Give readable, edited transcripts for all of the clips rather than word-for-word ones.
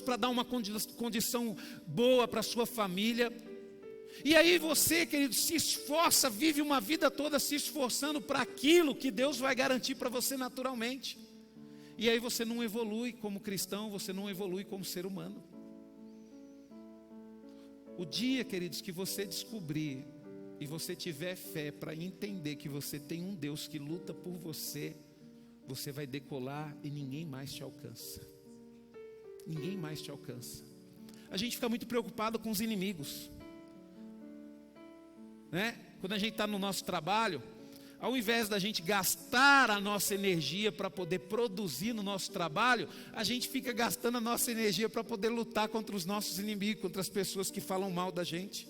para dar uma condição boa para a sua família. E aí você, querido, se esforça, vive uma vida toda se esforçando para aquilo que Deus vai garantir para você naturalmente. E aí você não evolui como cristão, você não evolui como ser humano. O dia, queridos, que você descobrir e você tiver fé para entender que você tem um Deus que luta por você, você vai decolar e ninguém mais te alcança. Ninguém mais te alcança. A gente fica muito preocupado com os inimigos, né? Quando a gente está no nosso trabalho, ao invés da gente gastar a nossa energia para poder produzir no nosso trabalho, a gente fica gastando a nossa energia para poder lutar contra os nossos inimigos, contra as pessoas que falam mal da gente.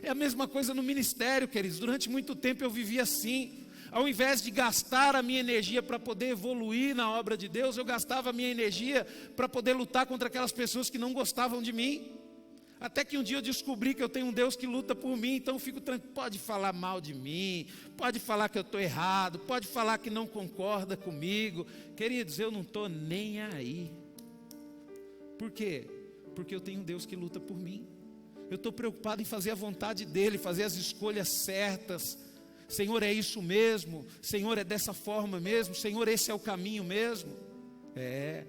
É a mesma coisa no ministério, queridos. Durante muito tempo eu vivi assim. Ao invés de gastar a minha energia para poder evoluir na obra de Deus, eu gastava a minha energia para poder lutar contra aquelas pessoas que não gostavam de mim. Até que um dia eu descobri que eu tenho um Deus que luta por mim, então eu fico tranquilo. Pode falar mal de mim, pode falar que eu estou errado, pode falar que não concorda comigo. Queridos, eu não estou nem aí. Por quê? Porque eu tenho um Deus que luta por mim. Eu estou preocupado em fazer a vontade dEle, fazer as escolhas certas. Senhor, é isso mesmo? Senhor, é dessa forma mesmo? Senhor, esse é o caminho mesmo? É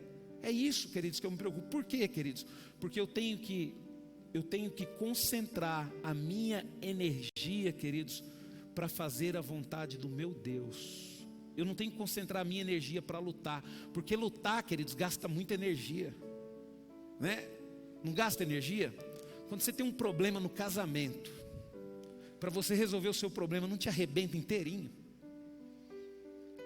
isso, queridos, que eu me preocupo. Por quê, queridos? Porque eu tenho que concentrar a minha energia, queridos, para fazer a vontade do meu Deus. Eu não tenho que concentrar a minha energia para lutar, porque lutar, queridos, gasta muita energia, né? Não gasta energia? Quando você tem um problema no casamento, para você resolver o seu problema, não te arrebenta inteirinho,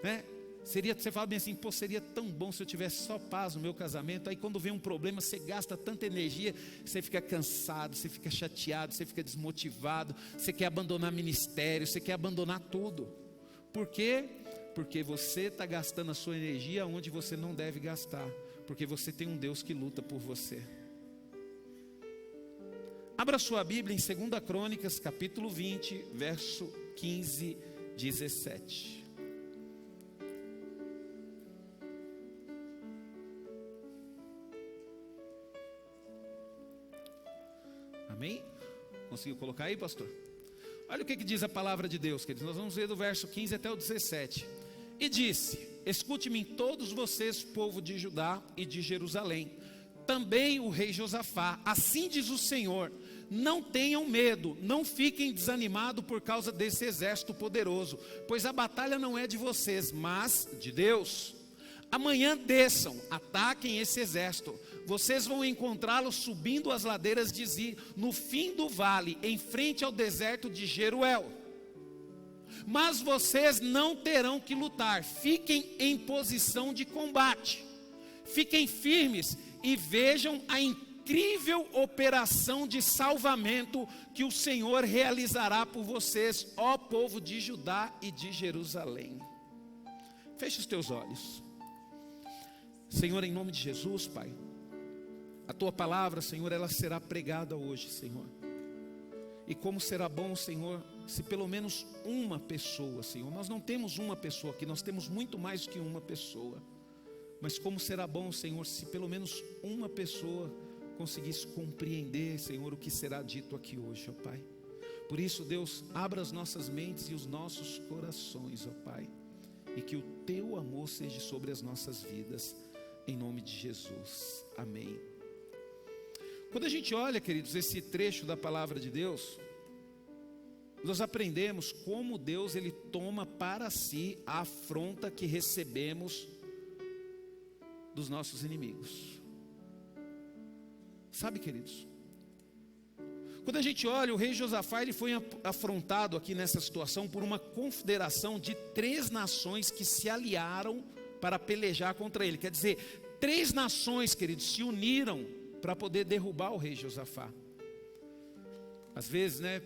né? Você fala bem assim, pô, seria tão bom se eu tivesse só paz no meu casamento. Aí quando vem um problema, você gasta tanta energia, você fica cansado, você fica chateado, você fica desmotivado, você quer abandonar ministério, você quer abandonar tudo. Por quê? Porque você está gastando a sua energia onde você não deve gastar, porque você tem um Deus que luta por você. Abra sua Bíblia em 2 Crônicas, capítulo 20, verso 15, 17. Amém? Conseguiu colocar aí, pastor? Olha o que diz a palavra de Deus, queridos. Nós vamos ver do verso 15 até o 17. E disse: escute-me todos vocês, povo de Judá e de Jerusalém, também o rei Josafá, assim diz o Senhor: não tenham medo, não fiquem desanimados por causa desse exército poderoso, pois a batalha não é de vocês, mas de Deus. Amanhã desçam, ataquem esse exército. Vocês vão encontrá-lo subindo as ladeiras de Zir, no fim do vale, em frente ao deserto de Jeruel. Mas vocês não terão que lutar, fiquem em posição de combate. Fiquem firmes e vejam a incrível operação de salvamento que o Senhor realizará por vocês, ó povo de Judá e de Jerusalém. Feche os teus olhos. Senhor, em nome de Jesus, Pai, a Tua palavra, Senhor, ela será pregada hoje, Senhor. E como será bom, Senhor, se pelo menos uma pessoa, Senhor, nós não temos uma pessoa aqui, nós temos muito mais do que uma pessoa. Mas como será bom, Senhor, se pelo menos uma pessoa conseguisse compreender, Senhor, o que será dito aqui hoje, ó Pai. Por isso, Deus, abra as nossas mentes e os nossos corações, ó Pai, e que o Teu amor seja sobre as nossas vidas, em nome de Jesus, amém. Quando a gente olha, queridos, esse trecho da palavra de Deus, nós aprendemos como Deus, Ele toma para si a afronta que recebemos dos nossos inimigos. Sabe, queridos, quando a gente olha, o rei Josafá, ele foi afrontado aqui nessa situação por uma confederação de 3 nações que se aliaram para pelejar contra ele. Quer dizer, 3 nações, queridos, se uniram para poder derrubar o rei Josafá. Às vezes, né,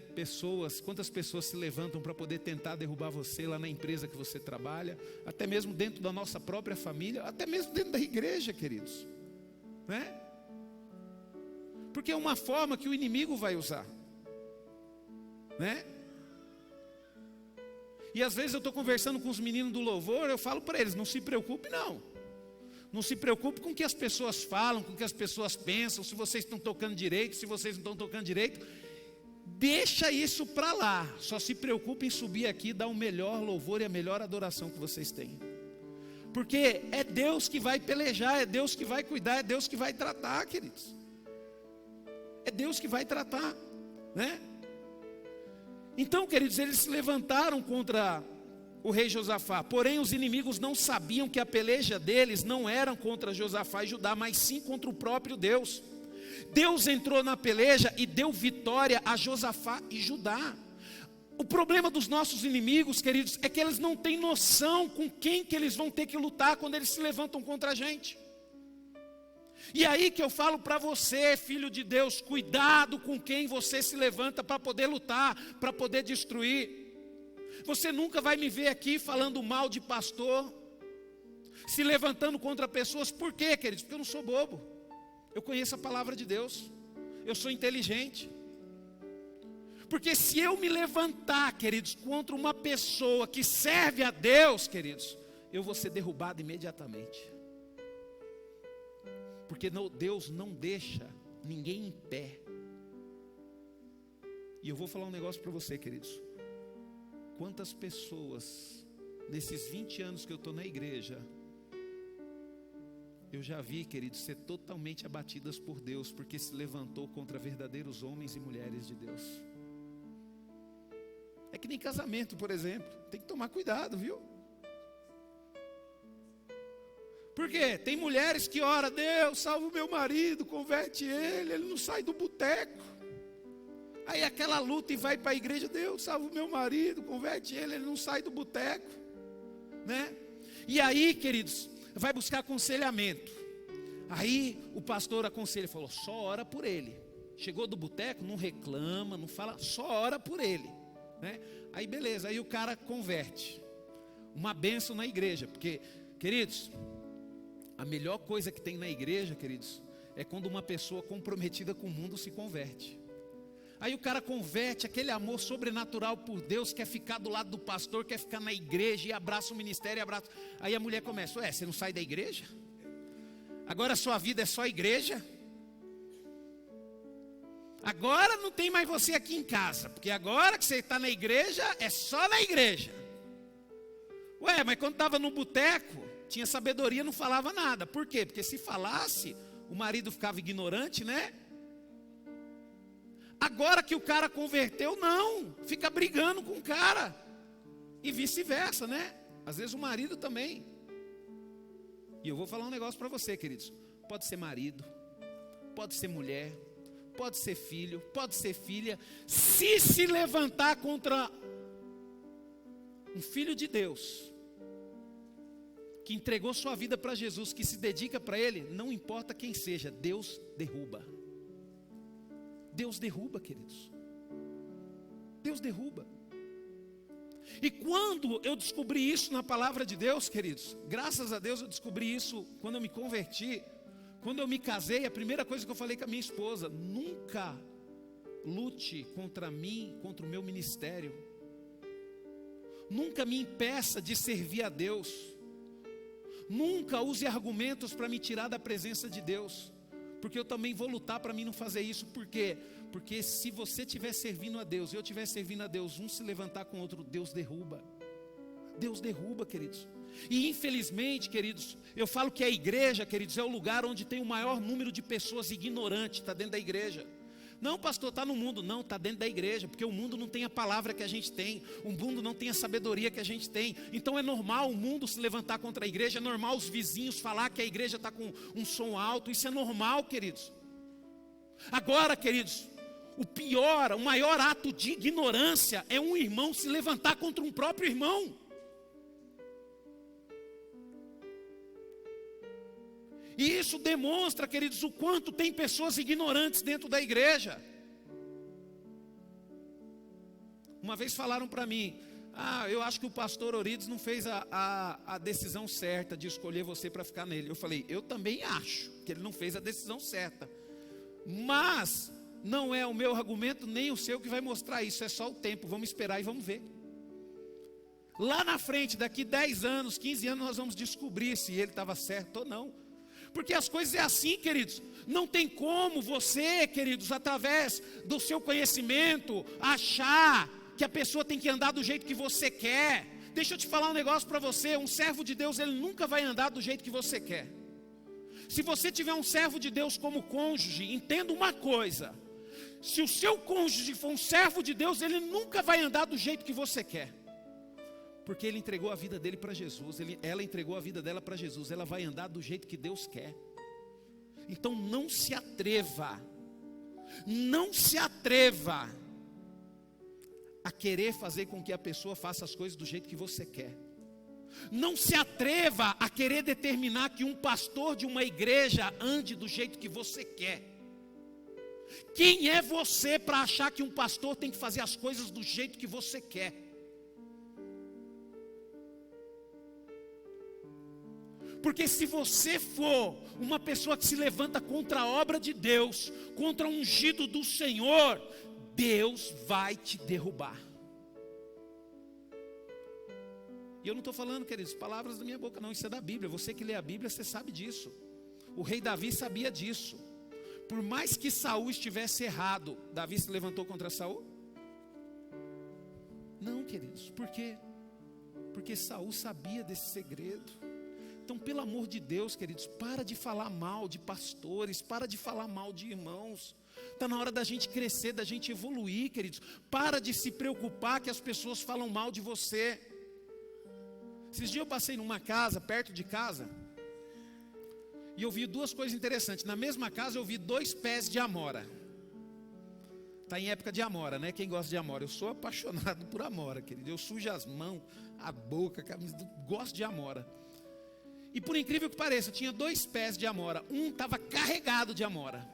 quantas pessoas se levantam para poder tentar derrubar você lá na empresa que você trabalha, até mesmo dentro da nossa própria família, até mesmo dentro da igreja, queridos, né? Porque é uma forma que o inimigo vai usar, né? E às vezes eu estou conversando com os meninos do louvor, eu falo para eles: não se preocupe não. Não se preocupe com o que as pessoas falam, com o que as pessoas pensam, se vocês estão tocando direito, se vocês não estão tocando direito. Deixa isso para lá. Só se preocupe em subir aqui e dar o melhor louvor e a melhor adoração que vocês têm. Porque é Deus que vai pelejar, é Deus que vai cuidar, é Deus que vai tratar, queridos. É Deus que vai tratar, né? Então, queridos, eles se levantaram contra o rei Josafá. Porém, os inimigos não sabiam que a peleja deles não era contra Josafá e Judá, mas sim contra o próprio Deus. Deus entrou na peleja e deu vitória a Josafá e Judá. O problema dos nossos inimigos, queridos, é que eles não têm noção com quem que eles vão ter que lutar quando eles se levantam contra a gente. E aí que eu falo para você, filho de Deus, cuidado com quem você se levanta para poder lutar, para poder destruir. Você nunca vai me ver aqui falando mal de pastor, se levantando contra pessoas. Por quê, queridos? Porque eu não sou bobo. Eu conheço a palavra de Deus. Eu sou inteligente. Porque se eu me levantar, queridos, contra uma pessoa que serve a Deus, queridos, eu vou ser derrubado imediatamente. Porque Deus não deixa ninguém em pé. E eu vou falar um negócio para você, queridos. Quantas pessoas, nesses 20 anos que eu estou na igreja, eu já vi, queridos, ser totalmente abatidas por Deus, porque se levantou contra verdadeiros homens e mulheres de Deus. É que nem casamento, por exemplo. Tem que tomar cuidado, viu? Por quê? Tem mulheres que oram, Deus, salva o meu marido, converte ele não sai do boteco. Aí aquela luta e vai para a igreja, Deus, salva o meu marido, converte ele não sai do boteco. Né? E aí, queridos, vai buscar aconselhamento. Aí o pastor aconselha, falou, só ora por ele. Chegou do boteco, não reclama, não fala, só ora por ele. Né? Aí beleza, aí o cara converte. Uma bênção na igreja, porque, queridos, a melhor coisa que tem na igreja, queridos, é quando uma pessoa comprometida com o mundo se converte. Aí o cara converte, aquele amor sobrenatural por Deus, quer ficar do lado do pastor, quer ficar na igreja e abraça o ministério, abraça. Aí a mulher começa, você não sai da igreja? Agora a sua vida é só igreja? Agora não tem mais você aqui em casa, porque agora que você está na igreja, é só na igreja. Mas quando estava no boteco, tinha sabedoria, não falava nada. Por quê? Porque se falasse, o marido ficava ignorante, né? Agora que o cara converteu, não, fica brigando com o cara. E vice-versa, né? Às vezes o marido também. E eu vou falar um negócio para você, queridos. Pode ser marido, pode ser mulher, pode ser filho, pode ser filha. Se levantar contra um filho de Deus, que entregou sua vida para Jesus, que se dedica para Ele, não importa quem seja, Deus derruba. Deus derruba, queridos. Deus derruba. E quando eu descobri isso na palavra de Deus, queridos, graças a Deus eu descobri isso quando eu me converti. Quando eu me casei, a primeira coisa que eu falei com a minha esposa, nunca lute contra mim, contra o meu ministério. Nunca me impeça de servir a Deus. Nunca use argumentos para me tirar da presença de Deus. Porque eu também vou lutar para mim não fazer isso. Por quê? Porque se você estiver servindo a Deus, eu estiver servindo a Deus, um se levantar com o outro, Deus derruba. Deus derruba, queridos. E infelizmente, queridos, eu falo que a igreja, queridos, é o lugar onde tem o maior número de pessoas ignorantes, está dentro da igreja. Não, pastor, está no mundo. Não, está dentro da igreja, porque o mundo não tem a palavra que a gente tem, o mundo não tem a sabedoria que a gente tem. Então é normal o mundo se levantar contra a igreja, é normal os vizinhos falar que a igreja está com um som alto, isso é normal, queridos. Agora, queridos, o maior ato de ignorância é um irmão se levantar contra um próprio irmão. E isso demonstra, queridos, o quanto tem pessoas ignorantes dentro da igreja. Uma vez falaram para mim, eu acho que o pastor Orides não fez a decisão certa de escolher você para ficar nele. Eu falei, eu também acho que ele não fez a decisão certa. Mas não é o meu argumento nem o seu que vai mostrar isso, é só o tempo, vamos esperar e vamos ver. Lá na frente, daqui 10 anos, 15 anos, nós vamos descobrir se ele estava certo ou não. Porque as coisas é assim, queridos. Não tem como você, queridos, através do seu conhecimento, achar que a pessoa tem que andar do jeito que você quer. Deixa eu te falar um negócio para você. Um servo de Deus, ele nunca vai andar do jeito que você quer. Se você tiver um servo de Deus como cônjuge, entenda uma coisa: se o seu cônjuge for um servo de Deus, ele nunca vai andar do jeito que você quer. Porque ele entregou a vida dele para Jesus, ela entregou a vida dela para Jesus, ela vai andar do jeito que Deus quer. Então não se atreva a querer fazer com que a pessoa faça as coisas do jeito que você quer. Não se atreva a querer determinar que um pastor de uma igreja ande do jeito que você quer. Quem é você para achar que um pastor tem que fazer as coisas do jeito que você quer? Porque se você for uma pessoa que se levanta contra a obra de Deus, contra o ungido do Senhor, Deus vai te derrubar. E eu não estou falando, queridos, palavras da minha boca, não, isso é da Bíblia. Você que lê a Bíblia, você sabe disso. O rei Davi sabia disso. Por mais que Saul estivesse errado, Davi se levantou contra Saul? Não, queridos, por quê? Porque Saul sabia desse segredo. Então, pelo amor de Deus, queridos, para de falar mal de pastores, para de falar mal de irmãos. Está na hora da gente crescer, da gente evoluir, queridos. Para de se preocupar que as pessoas falam mal de você. Esses dias eu passei numa casa, perto de casa, e eu vi duas coisas interessantes. Na mesma casa eu vi 2 pés de amora. Está em época de amora, né? Quem gosta de amora? Eu sou apaixonado por amora, querido. Eu sujo as mãos, a boca, a camisa, gosto de amora. E por incrível que pareça, tinha 2 pés de amora. Um estava carregado de amora.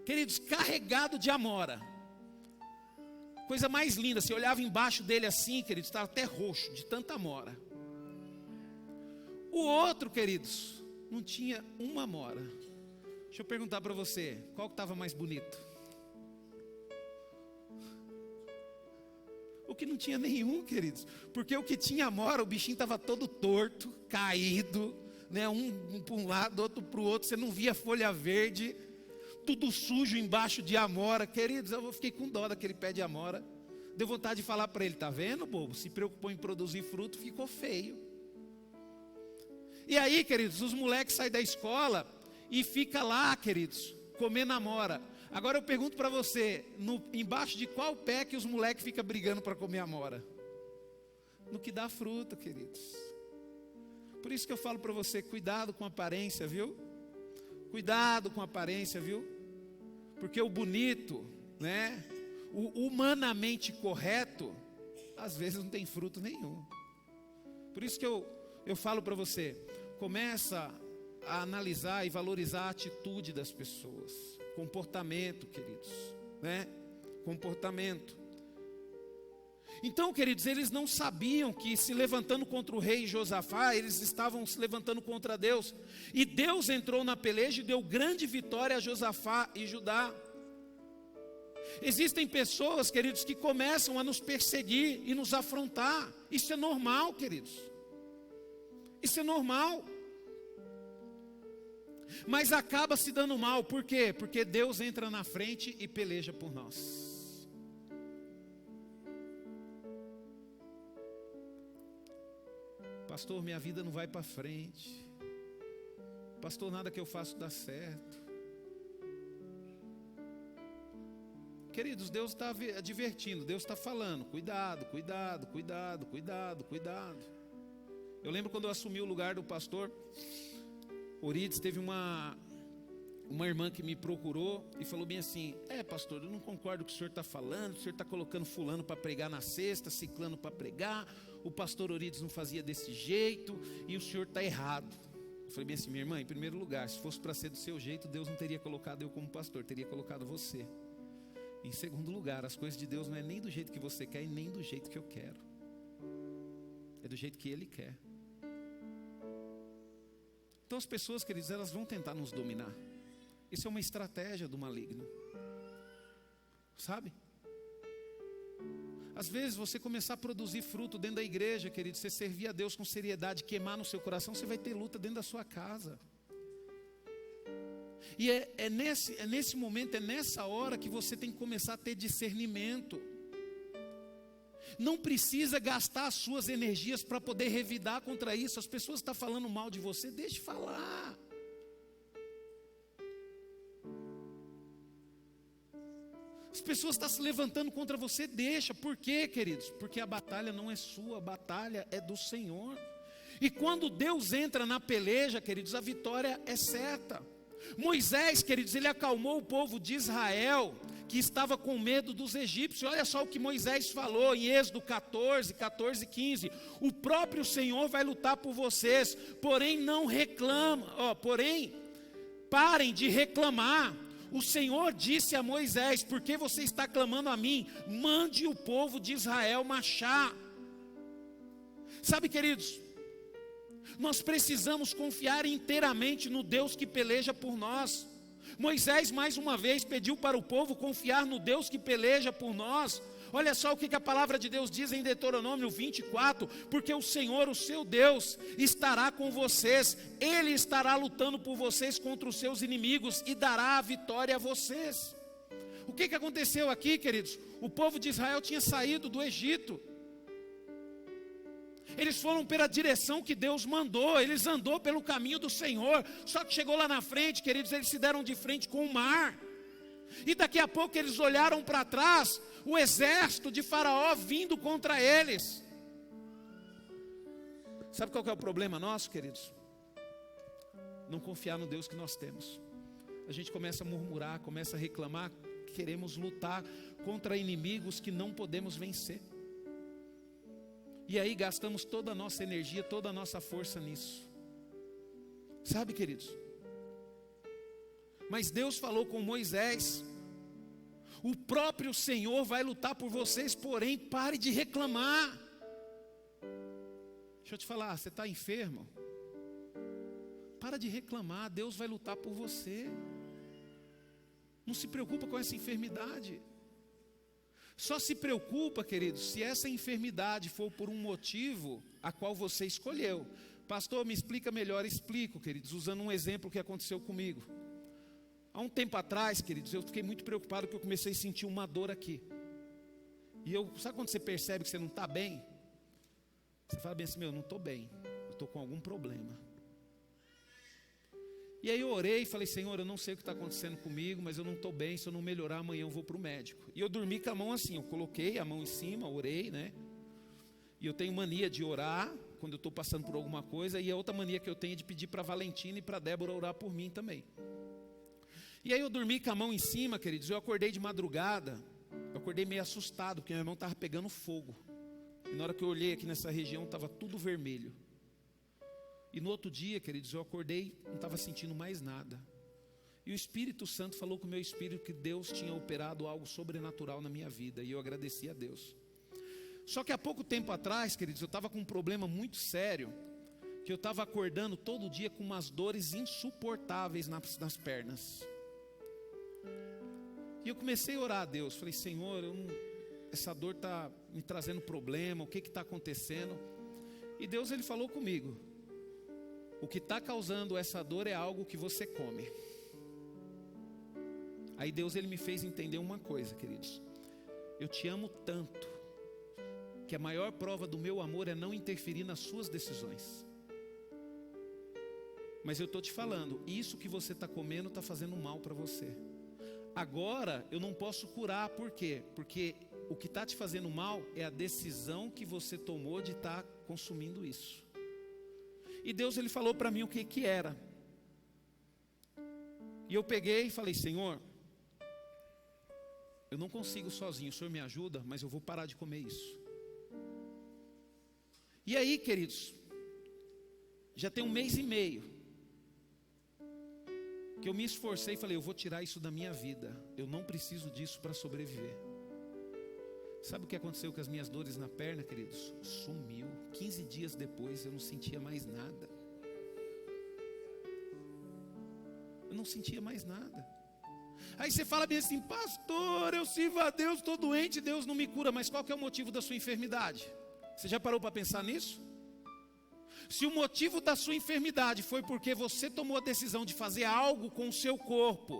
Queridos, carregado de amora. Coisa mais linda, você olhava embaixo dele assim, queridos, estava até roxo, de tanta amora. O outro, queridos, não tinha uma amora. Deixa eu perguntar para você, qual que estava mais bonito? O que não tinha nenhum, queridos. Porque o que tinha amora, o bichinho estava todo torto, caído, né? Um para um lado, outro para o outro. Você não via folha verde, tudo sujo embaixo de amora. Queridos, eu fiquei com dó daquele pé de amora. Deu vontade de falar para ele: tá vendo, bobo? Se preocupou em produzir fruto, ficou feio. E aí, queridos, os moleques saem da escola e ficam lá, queridos, comendo amora. Agora eu pergunto para você, embaixo de qual pé que os moleques ficam brigando para comer amora? No que dá fruto, queridos. Por isso que eu falo para você, cuidado com a aparência, viu? Cuidado com a aparência, viu? Porque o bonito, né? O humanamente correto, às vezes não tem fruto nenhum. Por isso que eu falo para você, começa a analisar e valorizar a atitude das pessoas. Comportamento, queridos, né? Comportamento. Então, queridos, eles não sabiam que se levantando contra o rei Josafá, eles estavam se levantando contra Deus. E Deus entrou na peleja e deu grande vitória a Josafá e Judá. Existem pessoas, queridos, que começam a nos perseguir e nos afrontar. Isso é normal, queridos. Isso é normal. Mas acaba se dando mal, por quê? Porque Deus entra na frente e peleja por nós. Pastor, minha vida não vai para frente. Pastor, nada que eu faço dá certo. Queridos, Deus está advertindo, Deus está falando, cuidado, cuidado, cuidado, cuidado, cuidado. Eu lembro quando eu assumi o lugar do pastor Orides, teve uma irmã que me procurou e falou bem assim: pastor, eu não concordo com o que o senhor está falando, o senhor está colocando fulano para pregar na sexta, ciclano para pregar, o pastor Orides não fazia desse jeito e o senhor está errado. Eu falei bem assim: minha irmã, em primeiro lugar, se fosse para ser do seu jeito, Deus não teria colocado eu como pastor, teria colocado você. Em segundo lugar, as coisas de Deus não é nem do jeito que você quer e nem do jeito que eu quero, é do jeito que Ele quer. Então as pessoas, queridos, elas vão tentar nos dominar. Isso é uma estratégia do maligno, sabe? Às vezes você começar a produzir fruto dentro da igreja, querido, você servir a Deus com seriedade, queimar no seu coração, você vai ter luta dentro da sua casa. E é nesse momento, é nessa hora que você tem que começar a ter discernimento. Não precisa gastar as suas energias para poder revidar contra isso. As pessoas estão falando mal de você, deixe falar. As pessoas estão se levantando contra você, deixa. Por quê, queridos? Porque a batalha não é sua, a batalha é do Senhor. E quando Deus entra na peleja, queridos, a vitória é certa. Moisés, queridos, ele acalmou o povo de Israel, que estava com medo dos egípcios. Olha só o que Moisés falou em Êxodo 14, 15. O próprio Senhor vai lutar por vocês, porém não reclama, porém parem de reclamar. O Senhor disse a Moisés: por que você está clamando a mim? Mande o povo de Israel marchar. Sabe, queridos, nós precisamos confiar inteiramente no Deus que peleja por nós. Moisés mais uma vez pediu para o povo confiar no Deus que peleja por nós. Olha só o que a palavra de Deus diz em Deuteronômio 24: porque o Senhor, o seu Deus, estará com vocês, Ele estará lutando por vocês contra os seus inimigos e dará a vitória a vocês. O que aconteceu aqui, queridos? O povo de Israel tinha saído do Egito. Eles foram pela direção que Deus mandou, eles andou pelo caminho do Senhor. Só que chegou lá na frente, queridos, eles se deram de frente com o mar. E daqui a pouco eles olharam para trás, o exército de Faraó vindo contra eles. Sabe qual que é o problema nosso, queridos? Não confiar no Deus que nós temos. A gente começa a murmurar, começa a reclamar, queremos lutar contra inimigos que não podemos vencer. E aí gastamos toda a nossa energia, toda a nossa força nisso. Sabe, queridos? Mas Deus falou com Moisés: o próprio Senhor vai lutar por vocês, porém pare de reclamar. Deixa eu te falar, você está enfermo? Para de reclamar, Deus vai lutar por você. Não se preocupa com essa enfermidade. Só se preocupa, queridos, se essa enfermidade for por um motivo a qual você escolheu. Pastor, me explica melhor. Explico, queridos, usando um exemplo que aconteceu comigo. Há um tempo atrás, queridos, eu fiquei muito preocupado porque eu comecei a sentir uma dor aqui. E sabe quando você percebe que você não está bem? Você fala bem assim: não estou bem, eu estou com algum problema. E aí eu orei e falei: Senhor, eu não sei o que está acontecendo comigo, mas eu não estou bem, se eu não melhorar amanhã eu vou para o médico. E eu dormi com a mão assim, eu coloquei a mão em cima, orei, né? E eu tenho mania de orar quando eu estou passando por alguma coisa, e a outra mania que eu tenho é de pedir para a Valentina e para a Débora orar por mim também. E aí eu dormi com a mão em cima, queridos, eu acordei de madrugada, eu acordei meio assustado, porque meu irmão estava pegando fogo. E na hora que eu olhei aqui nessa região, estava tudo vermelho. E no outro dia, queridos, eu acordei, não estava sentindo mais nada. E o Espírito Santo falou com o meu espírito que Deus tinha operado algo sobrenatural na minha vida. E eu agradeci a Deus. Só que há pouco tempo atrás, queridos, eu estava com um problema muito sério. Que eu estava acordando todo dia com umas dores insuportáveis nas pernas. E eu comecei a orar a Deus. Falei: Senhor, essa dor está me trazendo problema. O que está acontecendo? E Deus, Ele falou comigo: o que está causando essa dor é algo que você come. Aí Deus, Ele me fez entender uma coisa, queridos. Eu te amo tanto, que a maior prova do meu amor é não interferir nas suas decisões. Mas eu estou te falando, isso que você está comendo está fazendo mal para você. Agora eu não posso curar, por quê? Porque o que está te fazendo mal é a decisão que você tomou de estar consumindo isso. E Deus, Ele falou para mim o que era. E eu peguei e falei: Senhor, eu não consigo sozinho, o Senhor me ajuda, mas eu vou parar de comer isso. E aí, queridos, já tem 1 mês e meio que eu me esforcei e falei: eu vou tirar isso da minha vida, eu não preciso disso para sobreviver. Sabe o que aconteceu com as minhas dores na perna, queridos? Sumiu. 15 dias depois eu não sentia mais nada. Eu não sentia mais nada. Aí você fala bem assim: pastor, eu sirvo a Deus, estou doente, Deus não me cura. Mas qual que é o motivo da sua enfermidade? Você já parou para pensar nisso? Se o motivo da sua enfermidade foi porque você tomou a decisão de fazer algo com o seu corpo,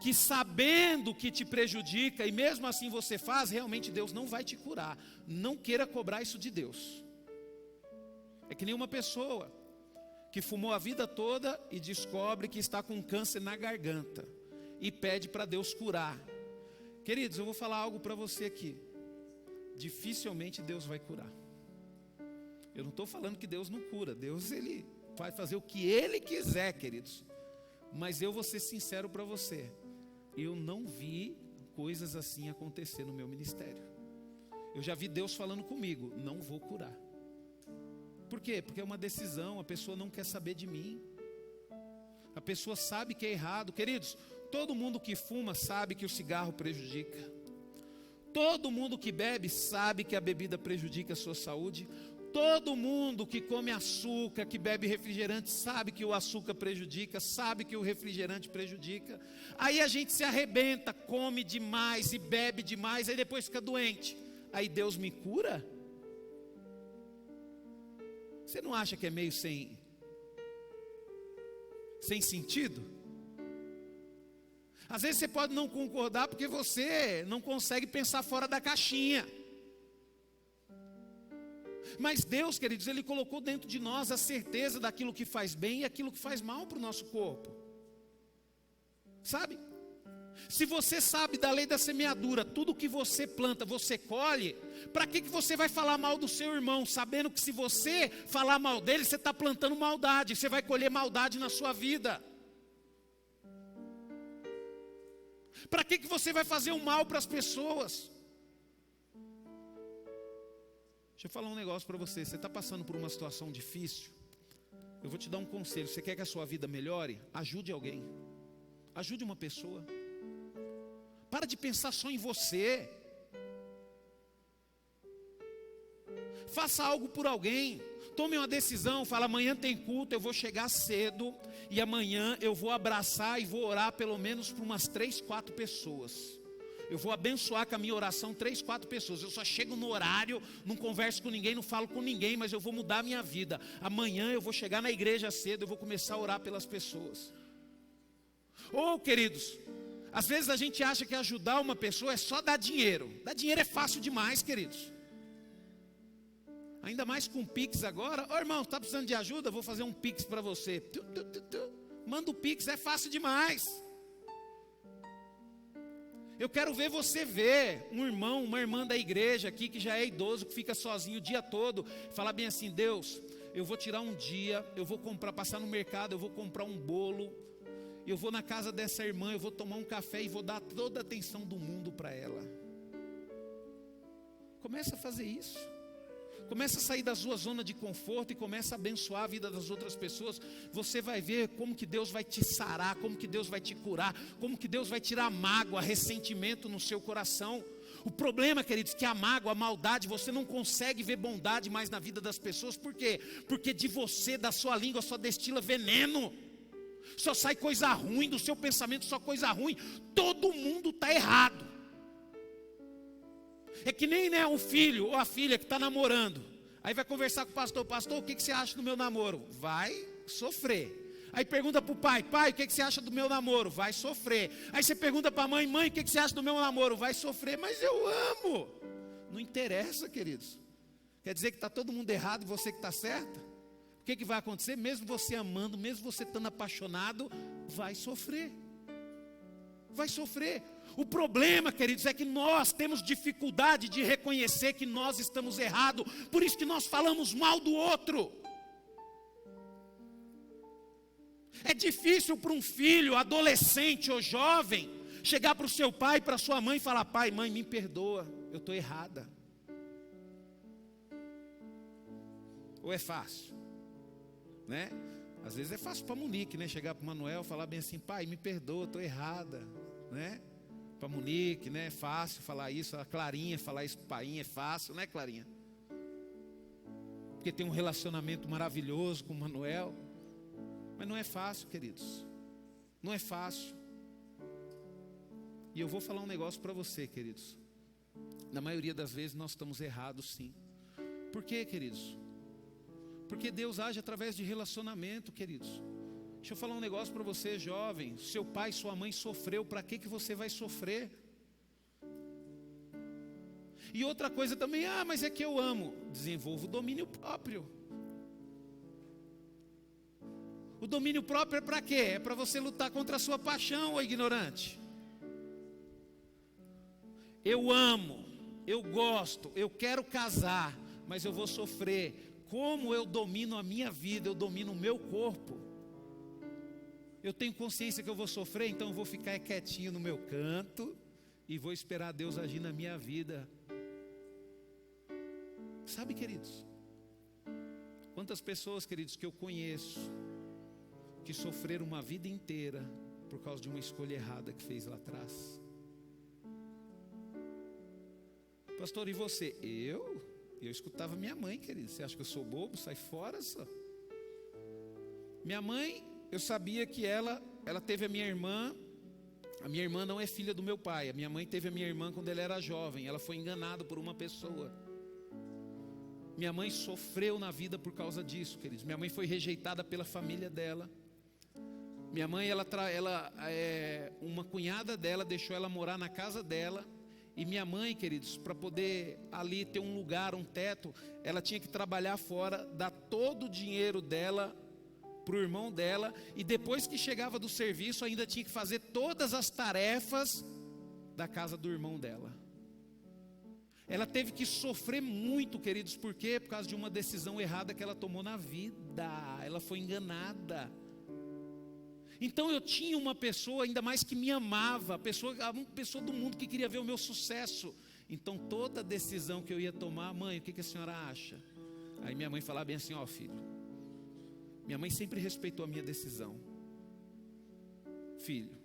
que sabendo que te prejudica, e mesmo assim você faz, realmente Deus não vai te curar. Não queira cobrar isso de Deus. É que nem uma pessoa que fumou a vida toda e descobre que está com câncer na garganta e pede para Deus curar. Queridos, eu vou falar algo para você aqui. Dificilmente Deus vai curar. Eu não estou falando que Deus não cura. Deus, Ele vai fazer o que Ele quiser, queridos. Mas eu vou ser sincero para você. Eu não vi coisas assim acontecer no meu ministério. Eu já vi Deus falando comigo, não vou curar. Por quê? Porque é uma decisão, a pessoa não quer saber de mim. A pessoa sabe que é errado. Queridos, todo mundo que fuma sabe que o cigarro prejudica. Todo mundo que bebe sabe que a bebida prejudica a sua saúde. Todo mundo que come açúcar, que bebe refrigerante, sabe que o açúcar prejudica, sabe que o refrigerante prejudica. Aí a gente se arrebenta, come demais e bebe demais, aí depois fica doente. Aí Deus me cura? Você não acha que é meio sem sentido? Às vezes você pode não concordar porque você não consegue pensar fora da caixinha. Mas Deus, queridos, Ele colocou dentro de nós a certeza daquilo que faz bem e aquilo que faz mal para o nosso corpo. Sabe? Se você sabe da lei da semeadura, tudo que você planta, você colhe, para que você vai falar mal do seu irmão, sabendo que se você falar mal dele, você está plantando maldade, você vai colher maldade na sua vida. Para que você vai fazer o mal para as pessoas? Deixa eu falar um negócio para você. Você está passando por uma situação difícil? Eu vou te dar um conselho. Você quer que a sua vida melhore? Ajude alguém. Ajude uma pessoa. Para de pensar só em você. Faça algo por alguém. Tome uma decisão. Fala, amanhã tem culto, eu vou chegar cedo. E amanhã eu vou abraçar e vou orar pelo menos por umas 3, 4 pessoas. Eu vou abençoar com a minha oração 3, 4 pessoas. Eu só chego no horário, não converso com ninguém, não falo com ninguém, mas eu vou mudar a minha vida. Amanhã eu vou chegar na igreja cedo, eu vou começar a orar pelas pessoas. Ou, queridos, às vezes a gente acha que ajudar uma pessoa é só dar dinheiro. Dar dinheiro é fácil demais, queridos. Ainda mais com Pix agora. Ô irmão, está precisando de ajuda? Vou fazer um Pix para você. Manda o Pix, é fácil demais. Eu quero ver você ver um irmão, uma irmã da igreja aqui que já é idoso, que fica sozinho o dia todo, falar bem assim, Deus, eu vou tirar um dia, eu vou passar no mercado, eu vou comprar um bolo, eu vou na casa dessa irmã, eu vou tomar um café e vou dar toda a atenção do mundo para ela. Começa a fazer isso. Começa a sair da sua zona de conforto e começa a abençoar a vida das outras pessoas. Você vai ver como que Deus vai te sarar, como que Deus vai te curar, como que Deus vai tirar mágoa, ressentimento no seu coração. O problema, queridos, é que a mágoa, a maldade, você não consegue ver bondade mais na vida das pessoas. Por quê? Porque de você, da sua língua, só destila veneno. Só sai coisa ruim, do seu pensamento só coisa ruim. Todo mundo está errado. É que nem o filho ou a filha que está namorando. Aí vai conversar com o pastor. Pastor, o que você acha do meu namoro? Vai sofrer. Aí pergunta para o pai. Pai, o que você acha do meu namoro? Vai sofrer. Aí você pergunta para a mãe. Mãe, o que você acha do meu namoro? Vai sofrer. Mas eu amo. Não interessa, queridos. Quer dizer que está todo mundo errado e você que está certa? O que vai acontecer? Mesmo você amando, mesmo você estando apaixonado, vai sofrer. Vai sofrer. O problema, queridos, é que nós temos dificuldade de reconhecer que nós estamos errados. Por isso que nós falamos mal do outro. É difícil para um filho, adolescente ou jovem, chegar para o seu pai, para a sua mãe e falar, pai, mãe, me perdoa, eu estou errada. Ou é fácil? Né? Às vezes é fácil para a Monique, né? Chegar para o Manuel e falar bem assim, pai, me perdoa, estou errada. Né? Para Monique, né? É fácil falar isso. A Clarinha falar isso para o Painha é fácil, né, Clarinha? Porque tem um relacionamento maravilhoso com o Manuel. Mas não é fácil, queridos. Não é fácil. E eu vou falar um negócio para você, queridos. Na maioria das vezes nós estamos errados, sim. Por quê, queridos? Porque Deus age através de relacionamento, queridos. Deixa eu falar um negócio para você, jovem. Seu pai e sua mãe sofreu, para que você vai sofrer? E outra coisa também, mas é que eu amo. Desenvolva o domínio próprio. O domínio próprio é para quê? É para você lutar contra a sua paixão, ô ignorante. Eu amo, eu gosto, eu quero casar, mas eu vou sofrer. Como eu domino a minha vida, eu domino o meu corpo. Eu tenho consciência que eu vou sofrer, então eu vou ficar quietinho no meu canto e vou esperar Deus agir na minha vida. Sabe, queridos, quantas pessoas, queridos, que eu conheço, que sofreram uma vida inteira por causa de uma escolha errada que fez lá atrás. Pastor, e você? Eu escutava minha mãe, querido. Você acha que eu sou bobo? Sai fora, só. Minha mãe, eu sabia que ela teve a minha irmã. A minha irmã não é filha do meu pai. A minha mãe teve a minha irmã quando ela era jovem. Ela foi enganada por uma pessoa. Minha mãe sofreu na vida por causa disso, queridos. Minha mãe foi rejeitada pela família dela. Minha mãe, uma cunhada dela deixou ela morar na casa dela. E minha mãe, queridos, para poder ali ter um lugar, um teto, ela tinha que trabalhar fora, dar todo o dinheiro dela para o irmão dela. E depois que chegava do serviço, ainda tinha que fazer todas as tarefas da casa do irmão dela. Ela teve que sofrer muito, queridos, por quê? Por causa de uma decisão errada que ela tomou na vida. Ela foi enganada. Então eu tinha uma pessoa, ainda mais que me amava, uma pessoa do mundo que queria ver o meu sucesso. Então toda decisão que eu ia tomar, mãe, o que a senhora acha? Aí minha mãe falava bem assim, filho, minha mãe sempre respeitou a minha decisão. Filho,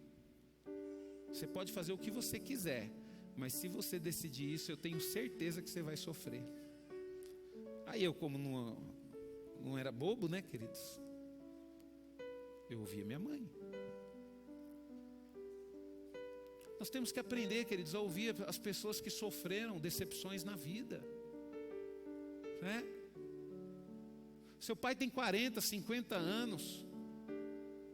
você pode fazer o que você quiser, mas se você decidir isso, eu tenho certeza que você vai sofrer. Aí eu, como não era bobo, né, queridos? Eu ouvia minha mãe. Nós temos que aprender, queridos, a ouvir as pessoas que sofreram decepções na vida, né? Seu pai tem 40, 50 anos.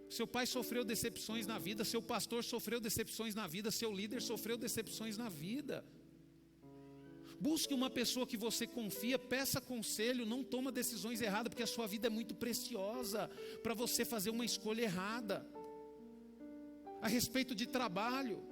Seu pai sofreu decepções na vida. Seu pastor sofreu decepções na vida. Seu líder sofreu decepções na vida. Busque uma pessoa que você confia, peça conselho, não toma decisões erradas, porque a sua vida é muito preciosa para você fazer uma escolha errada. A respeito de trabalho,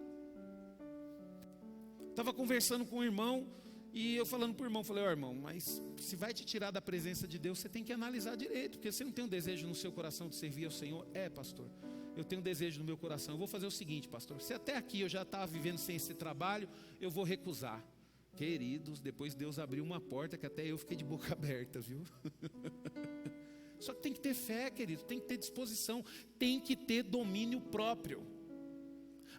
estava conversando com um irmão, e eu falando para o irmão, falei, irmão, mas se vai te tirar da presença de Deus, você tem que analisar direito, porque você não tem um desejo no seu coração de servir ao Senhor? Pastor, eu tenho um desejo no meu coração. Eu vou fazer o seguinte, pastor, se até aqui eu já estava vivendo sem esse trabalho, eu vou recusar. Queridos, depois Deus abriu uma porta que até eu fiquei de boca aberta, viu? Só que tem que ter fé, querido, tem que ter disposição, tem que ter domínio próprio.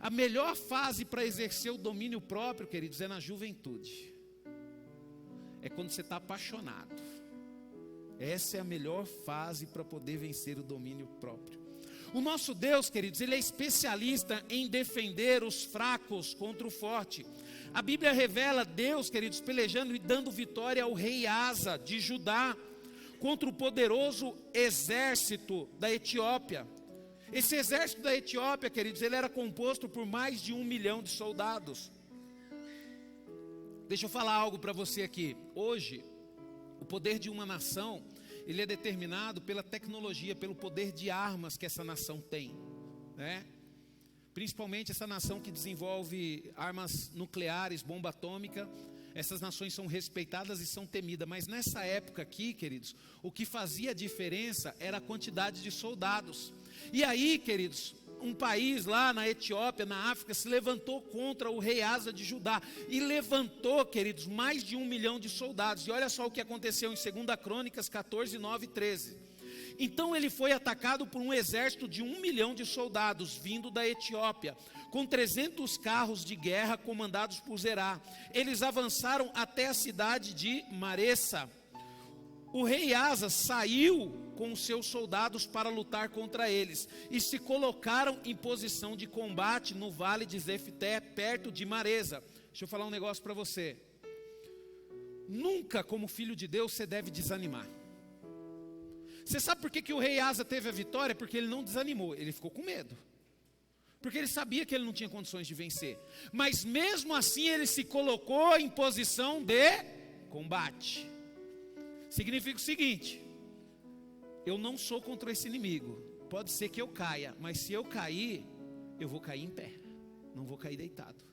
A melhor fase para exercer o domínio próprio, queridos, é na juventude. É quando você está apaixonado. Essa é a melhor fase para poder vencer o domínio próprio. O nosso Deus, queridos, Ele é especialista em defender os fracos contra o forte. A Bíblia revela Deus, queridos, pelejando e dando vitória ao rei Asa de Judá contra o poderoso exército da Etiópia. Esse exército da Etiópia, queridos, ele era composto por mais de 1 milhão de soldados. Deixa eu falar algo para você aqui. Hoje, o poder de uma nação, ele é determinado pela tecnologia, pelo poder de armas que essa nação tem, né? Principalmente essa nação que desenvolve armas nucleares, bomba atômica. Essas nações são respeitadas e são temidas. Mas nessa época aqui, queridos, o que fazia a diferença era a quantidade de soldados. E aí, queridos, um país lá na Etiópia, na África, se levantou contra o rei Asa de Judá. E levantou, queridos, mais de 1 milhão de soldados. E olha só o que aconteceu em 2 Crônicas 14, 9 e 13. Então ele foi atacado por um exército de 1 milhão de soldados vindo da Etiópia, com 300 carros de guerra comandados por Zerá. Eles avançaram até a cidade de Maressa. O rei Asa saiu com os seus soldados para lutar contra eles e se colocaram em posição de combate no vale de Zefté, perto de Maresa. Deixa eu falar um negócio para você. Nunca, como filho de Deus, você deve desanimar. Você sabe por que o rei Asa teve a vitória? Porque ele não desanimou, ele ficou com medo. Porque ele sabia que ele não tinha condições de vencer. Mas mesmo assim ele se colocou em posição de combate. Significa o seguinte: eu não sou contra esse inimigo. Pode ser que eu caia, mas se eu cair, eu vou cair em pé, não vou cair deitado.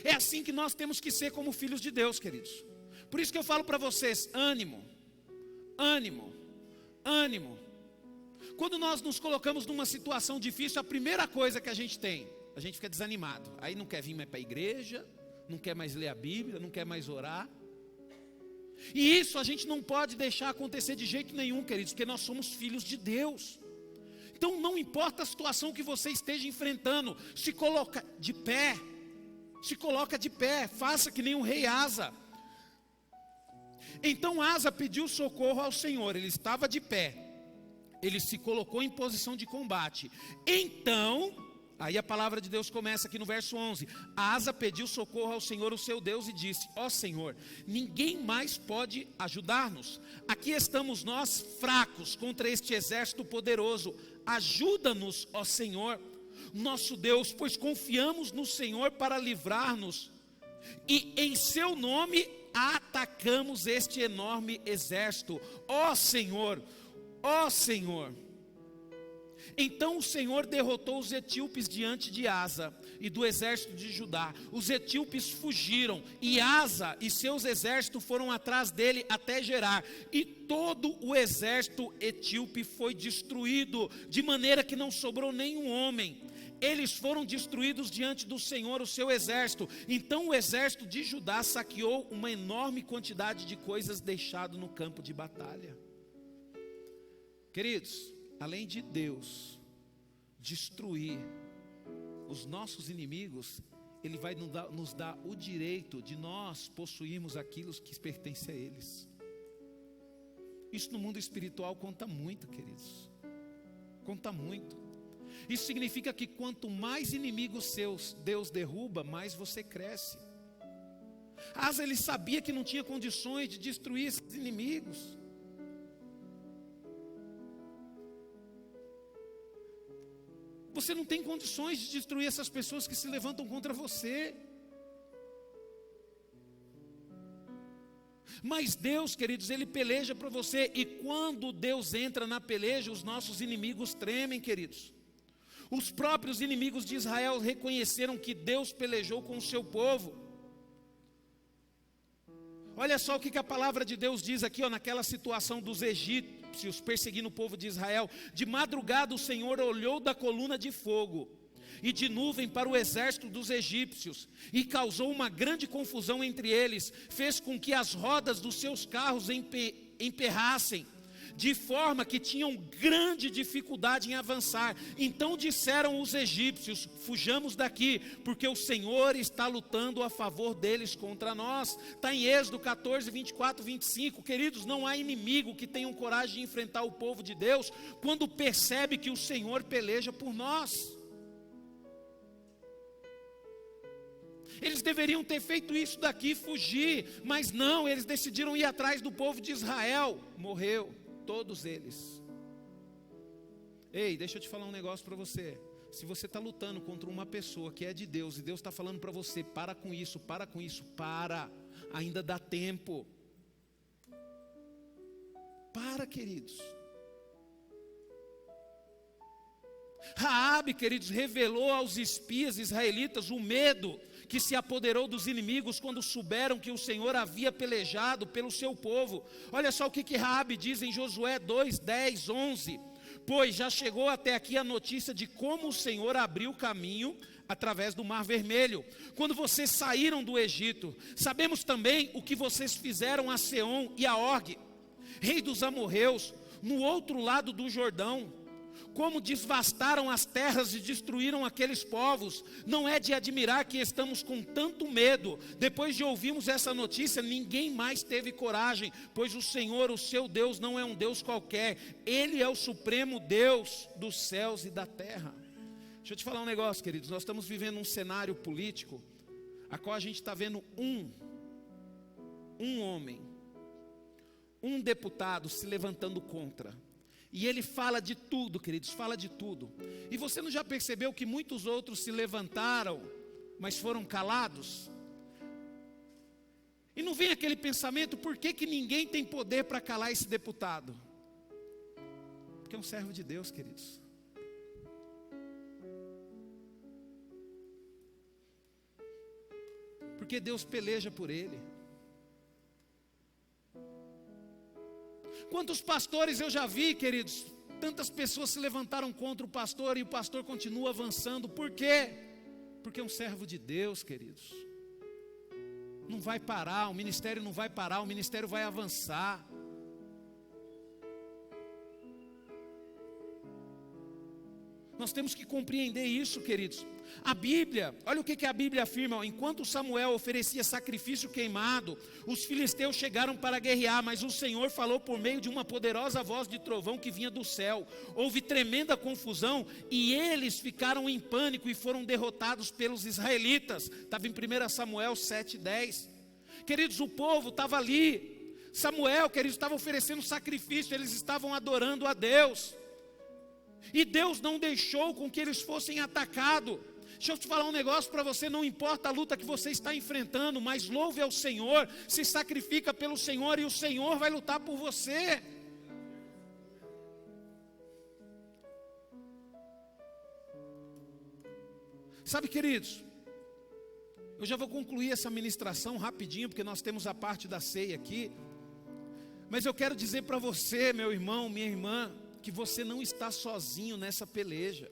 É assim que nós temos que ser como filhos de Deus, queridos. Por isso que eu falo para vocês: ânimo, ânimo, ânimo. Quando nós nos colocamos numa situação difícil, a primeira coisa que a gente fica desanimado. Aí não quer vir mais para a igreja, não quer mais ler a Bíblia, não quer mais orar. E isso a gente não pode deixar acontecer de jeito nenhum, queridos, porque nós somos filhos de Deus. Então não importa a situação que você esteja enfrentando, se coloca de pé, faça que nem o rei Asa. Então Asa pediu socorro ao Senhor, ele estava de pé, ele se colocou em posição de combate. Então, aí a palavra de Deus começa aqui no verso 11. Asa pediu socorro ao Senhor, o seu Deus, e disse: ó Senhor, ninguém mais pode ajudar-nos. Aqui estamos nós fracos contra este exército poderoso. Ajuda-nos, ó Senhor, nosso Deus, pois confiamos no Senhor para livrar-nos, e em seu nome atacamos este enorme exército. Ó Senhor, ó Senhor. Então o Senhor derrotou os etíopes diante de Asa e do exército de Judá. Os etíopes fugiram, e Asa e seus exércitos foram atrás dele até Gerar. E todo o exército etíope foi destruído, de maneira que não sobrou nenhum homem. Eles foram destruídos diante do Senhor, o seu exército. Então o exército de Judá saqueou uma enorme quantidade de coisas deixado no campo de batalha. Queridos, além de Deus destruir os nossos inimigos, Ele vai nos dar o direito de nós possuirmos aquilo que pertence a eles. Isso no mundo espiritual conta muito, queridos. Conta muito. Isso significa que quanto mais inimigos seus Deus derruba, mais você cresce. Asa, ele sabia que não tinha condições de destruir esses inimigos. Você não tem condições de destruir essas pessoas que se levantam contra você. Mas Deus, queridos, Ele peleja para você. E quando Deus entra na peleja, os nossos inimigos tremem, queridos. Os próprios inimigos de Israel reconheceram que Deus pelejou com o seu povo. Olha só o que a palavra de Deus diz aqui, naquela situação dos egípcios perseguindo o povo de Israel. De madrugada o Senhor olhou da coluna de fogo e de nuvem para o exército dos egípcios, e causou uma grande confusão entre eles, fez com que as rodas dos seus carros emperrassem, de forma que tinham grande dificuldade em avançar. Então disseram os egípcios: fujamos daqui, porque o Senhor está lutando a favor deles contra nós. Está em Êxodo 14, 24, 25. Queridos, não há inimigo que tenha coragem de enfrentar o povo de Deus, quando percebe que o Senhor peleja por nós. Eles deveriam ter feito isso daqui, fugir, mas não, eles decidiram ir atrás do povo de Israel. Morreu todos eles. Ei, deixa eu te falar um negócio para você. Se você está lutando contra uma pessoa que é de Deus, e Deus está falando para você: para com isso, ainda dá tempo. Para, queridos. Raabe, queridos, revelou aos espias israelitas o medo que se apoderou dos inimigos quando souberam que o Senhor havia pelejado pelo seu povo. Olha só o que Raabe diz em Josué 2, 10, 11. Pois já chegou até aqui a notícia de como o Senhor abriu caminho através do Mar Vermelho, quando vocês saíram do Egito. Sabemos também o que vocês fizeram a Seom e a Og, rei dos amorreus, no outro lado do Jordão. Como devastaram as terras e destruíram aqueles povos. Não é de admirar que estamos com tanto medo. Depois de ouvirmos essa notícia, ninguém mais teve coragem, pois o Senhor, o seu Deus, não é um Deus qualquer. Ele é o supremo Deus dos céus e da terra. Deixa eu te falar um negócio, queridos. Nós estamos vivendo um cenário político a qual a gente está vendo um homem, um deputado se levantando contra. E ele fala de tudo, queridos, fala de tudo. E você não já percebeu que muitos outros se levantaram, mas foram calados? E não vem aquele pensamento, por que ninguém tem poder para calar esse deputado? Porque é um servo de Deus, queridos. Porque Deus peleja por ele. Quantos pastores eu já vi, queridos, tantas pessoas se levantaram contra o pastor e o pastor continua avançando. Por quê? Porque é um servo de Deus, queridos. Não vai parar, o ministério não vai parar, o ministério vai avançar. Nós temos que compreender isso, queridos. A Bíblia, olha o que a Bíblia afirma: enquanto Samuel oferecia sacrifício queimado, os filisteus chegaram para guerrear, mas o Senhor falou por meio de uma poderosa voz de trovão que vinha do céu. Houve tremenda confusão e eles ficaram em pânico e foram derrotados pelos israelitas. Estava em 1 Samuel 7:10. Queridos, o povo estava ali. Samuel, queridos, estava oferecendo sacrifício, eles estavam adorando a Deus. E Deus não deixou com que eles fossem atacados. Deixa eu te falar um negócio para você, não importa a luta que você está enfrentando, mas louve ao Senhor, se sacrifica pelo Senhor e o Senhor vai lutar por você. Sabe, queridos, eu já vou concluir essa ministração rapidinho, porque nós temos a parte da ceia aqui. Mas eu quero dizer para você, meu irmão, minha irmã, que você não está sozinho nessa peleja.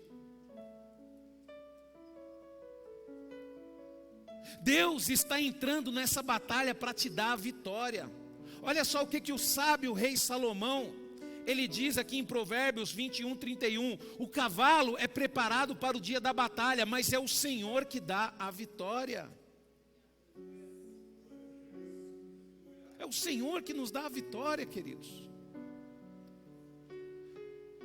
Deus está entrando nessa batalha para te dar a vitória. Olha só o que o sábio rei Salomão, ele diz aqui em Provérbios 21:31, o cavalo é preparado para o dia da batalha, mas é o Senhor que dá a vitória. É o Senhor que nos dá a vitória, queridos.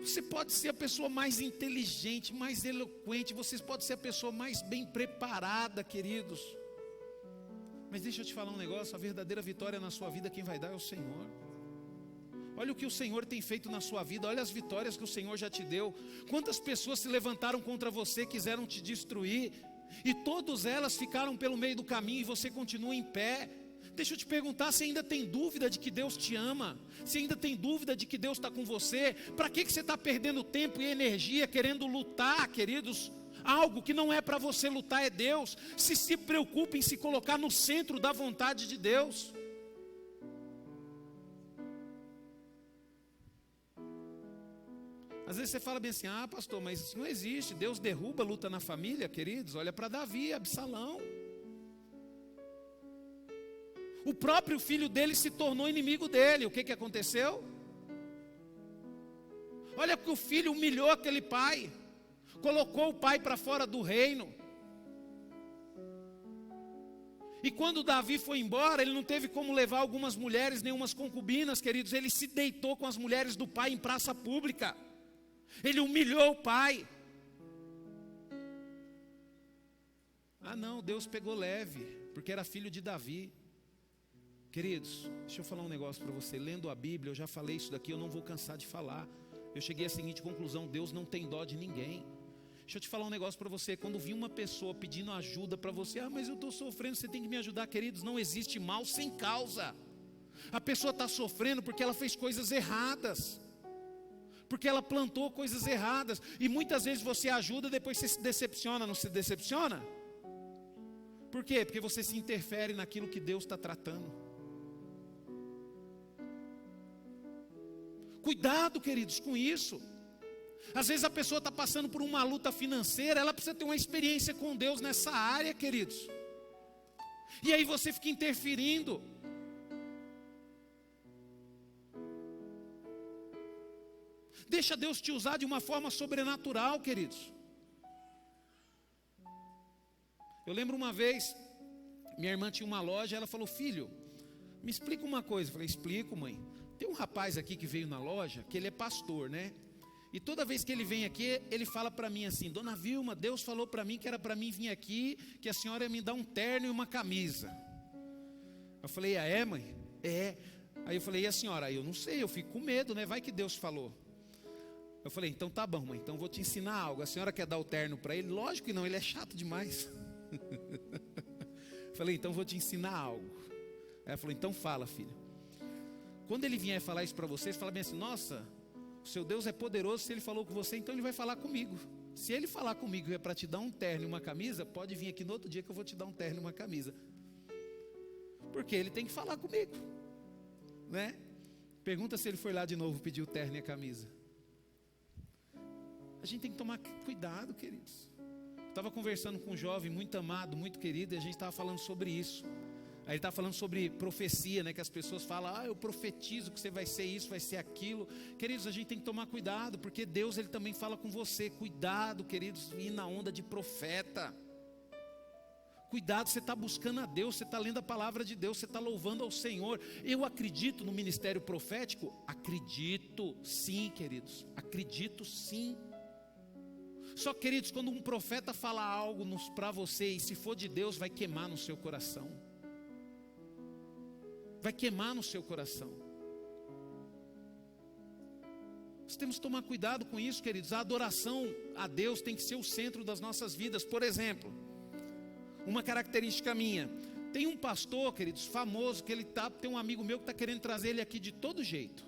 Você pode ser a pessoa mais inteligente, mais eloquente, você pode ser a pessoa mais bem preparada, queridos. Mas deixa eu te falar um negócio, a verdadeira vitória na sua vida, quem vai dar é o Senhor. Olha o que o Senhor tem feito na sua vida, olha as vitórias que o Senhor já te deu. Quantas pessoas se levantaram contra você, quiseram te destruir, e todas elas ficaram pelo meio do caminho e você continua em pé. Deixa eu te perguntar, se ainda tem dúvida de que Deus te ama, se ainda tem dúvida de que Deus está com você, para que você está perdendo tempo e energia querendo lutar, queridos? Algo que não é para você lutar é Deus. Se preocupe em se colocar no centro da vontade de Deus. Às vezes você fala bem assim, pastor, mas isso não existe, Deus derruba a luta na família, queridos. Olha para Davi, Absalão. O próprio filho dele se tornou inimigo dele. O que aconteceu? Olha que o filho humilhou aquele pai, colocou o pai para fora do reino. E quando Davi foi embora, ele não teve como levar algumas mulheres, nem umas concubinas, queridos. Ele se deitou com as mulheres do pai em praça pública. Ele humilhou o pai. Não, Deus pegou leve, porque era filho de Davi. Queridos, deixa eu falar um negócio para você. Lendo a Bíblia, eu já falei isso daqui, eu não vou cansar de falar. Eu cheguei à seguinte conclusão: Deus não tem dó de ninguém. Deixa eu te falar um negócio para você. Quando vir uma pessoa pedindo ajuda para você, mas eu estou sofrendo, você tem que me ajudar, queridos. Não existe mal sem causa. A pessoa está sofrendo porque ela fez coisas erradas, porque ela plantou coisas erradas. E muitas vezes você ajuda, depois você se decepciona. Não se decepciona? Por quê? Porque você se interfere naquilo que Deus está tratando. Cuidado, queridos, com isso. Às vezes a pessoa está passando por uma luta financeira, ela precisa ter uma experiência com Deus nessa área, queridos. E aí você fica interferindo. Deixa Deus te usar de uma forma sobrenatural, queridos. Eu lembro uma vez, minha irmã tinha uma loja, ela falou: filho, me explica uma coisa. Eu falei: explico, mãe. Tem um rapaz aqui que veio na loja, que ele é pastor, né? E toda vez que ele vem aqui, ele fala para mim assim: dona Vilma, Deus falou para mim que era para mim vir aqui, que a senhora ia me dar um terno e uma camisa. Eu falei: é, mãe? É. Aí eu falei: e a senhora? Aí eu não sei, eu fico com medo, né? Vai que Deus falou. Eu falei, então tá bom, mãe, então vou te ensinar algo. A senhora quer dar o terno para ele? Lógico que não, ele é chato demais. Eu falei, então vou te ensinar algo. Aí ela falou, então fala, filho. Quando ele vier falar isso para vocês, fala bem assim, nossa, o seu Deus é poderoso, se ele falou com você, então ele vai falar comigo. Se ele falar comigo é para te dar um terno e uma camisa, pode vir aqui no outro dia que eu vou te dar um terno e uma camisa. Porque ele tem que falar comigo, né? Pergunta se ele foi lá de novo pedir o terno e a camisa. A gente tem que tomar cuidado, queridos. Estava conversando com um jovem muito amado, muito querido, e a gente estava falando sobre isso. Aí ele está falando sobre profecia, né? Que as pessoas falam, eu profetizo que você vai ser isso, vai ser aquilo. Queridos, a gente tem que tomar cuidado, porque Deus ele também fala com você. Cuidado, queridos, ir na onda de profeta. Cuidado, você está buscando a Deus, você está lendo a palavra de Deus, você está louvando ao Senhor. Eu acredito no ministério profético? Acredito sim, queridos, acredito sim. Só, queridos, quando um profeta fala algo para você, e se for de Deus, vai queimar no seu coração. Vai queimar no seu coração. Nós temos que tomar cuidado com isso, queridos. A adoração a Deus tem que ser o centro das nossas vidas. Por exemplo, uma característica minha, tem um pastor, queridos, famoso, que tem um amigo meu que está querendo trazer ele aqui de todo jeito.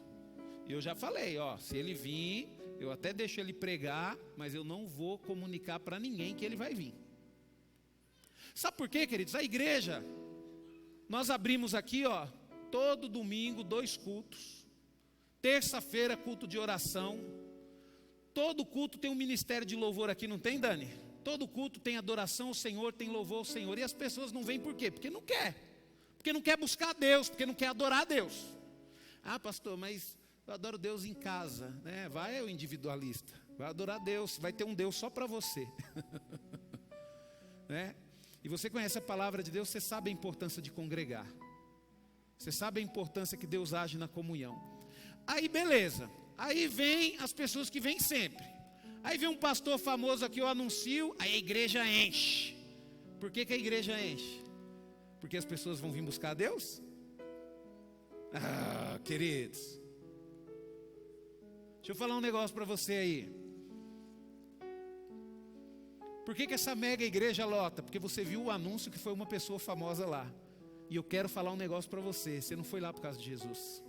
E eu já falei, se ele vir, eu até deixo ele pregar, mas eu não vou comunicar para ninguém que ele vai vir. Sabe por quê, queridos? A igreja, nós abrimos aqui, todo domingo 2 cultos. Terça-feira, culto de oração. Todo culto tem um ministério de louvor aqui, não tem, Dani? Todo culto tem adoração ao Senhor, tem louvor ao Senhor. E as pessoas não vêm por quê? Porque não quer. Porque não quer buscar a Deus, porque não quer adorar a Deus. Ah, pastor, mas eu adoro Deus em casa, né? Vai o individualista, vai adorar a Deus, vai ter um Deus só para você. Né? E você conhece a palavra de Deus, você sabe a importância de congregar. Você sabe a importância que Deus age na comunhão. Aí beleza, aí vem as pessoas que vêm sempre. Aí vem um pastor famoso aqui, eu anuncio, aí a igreja enche. Por que a igreja enche? Porque as pessoas vão vir buscar a Deus? Ah, queridos, deixa eu falar um negócio para você aí. Por que essa mega igreja lota? Porque você viu o anúncio que foi uma pessoa famosa lá. E eu quero falar um negócio para você. Você não foi lá por causa de Jesus.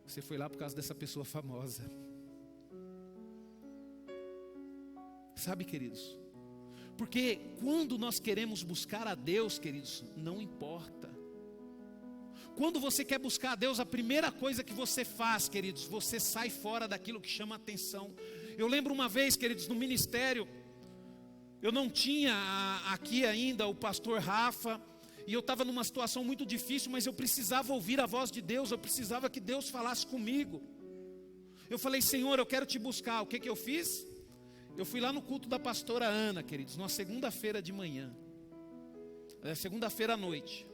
Você foi lá por causa dessa pessoa famosa. Sabe, queridos? Porque quando nós queremos buscar a Deus, queridos, não importa. Quando você quer buscar a Deus, a primeira coisa que você faz, queridos, você sai fora daquilo que chama atenção. Eu lembro uma vez, queridos, no ministério, eu não tinha aqui ainda o pastor Rafa, e eu estava numa situação muito difícil, mas eu precisava ouvir a voz de Deus, eu precisava que Deus falasse comigo. Eu falei, Senhor, eu quero te buscar. O que eu fiz? Eu fui lá no culto da pastora Ana, queridos, numa segunda-feira de manhã, segunda-feira à noite.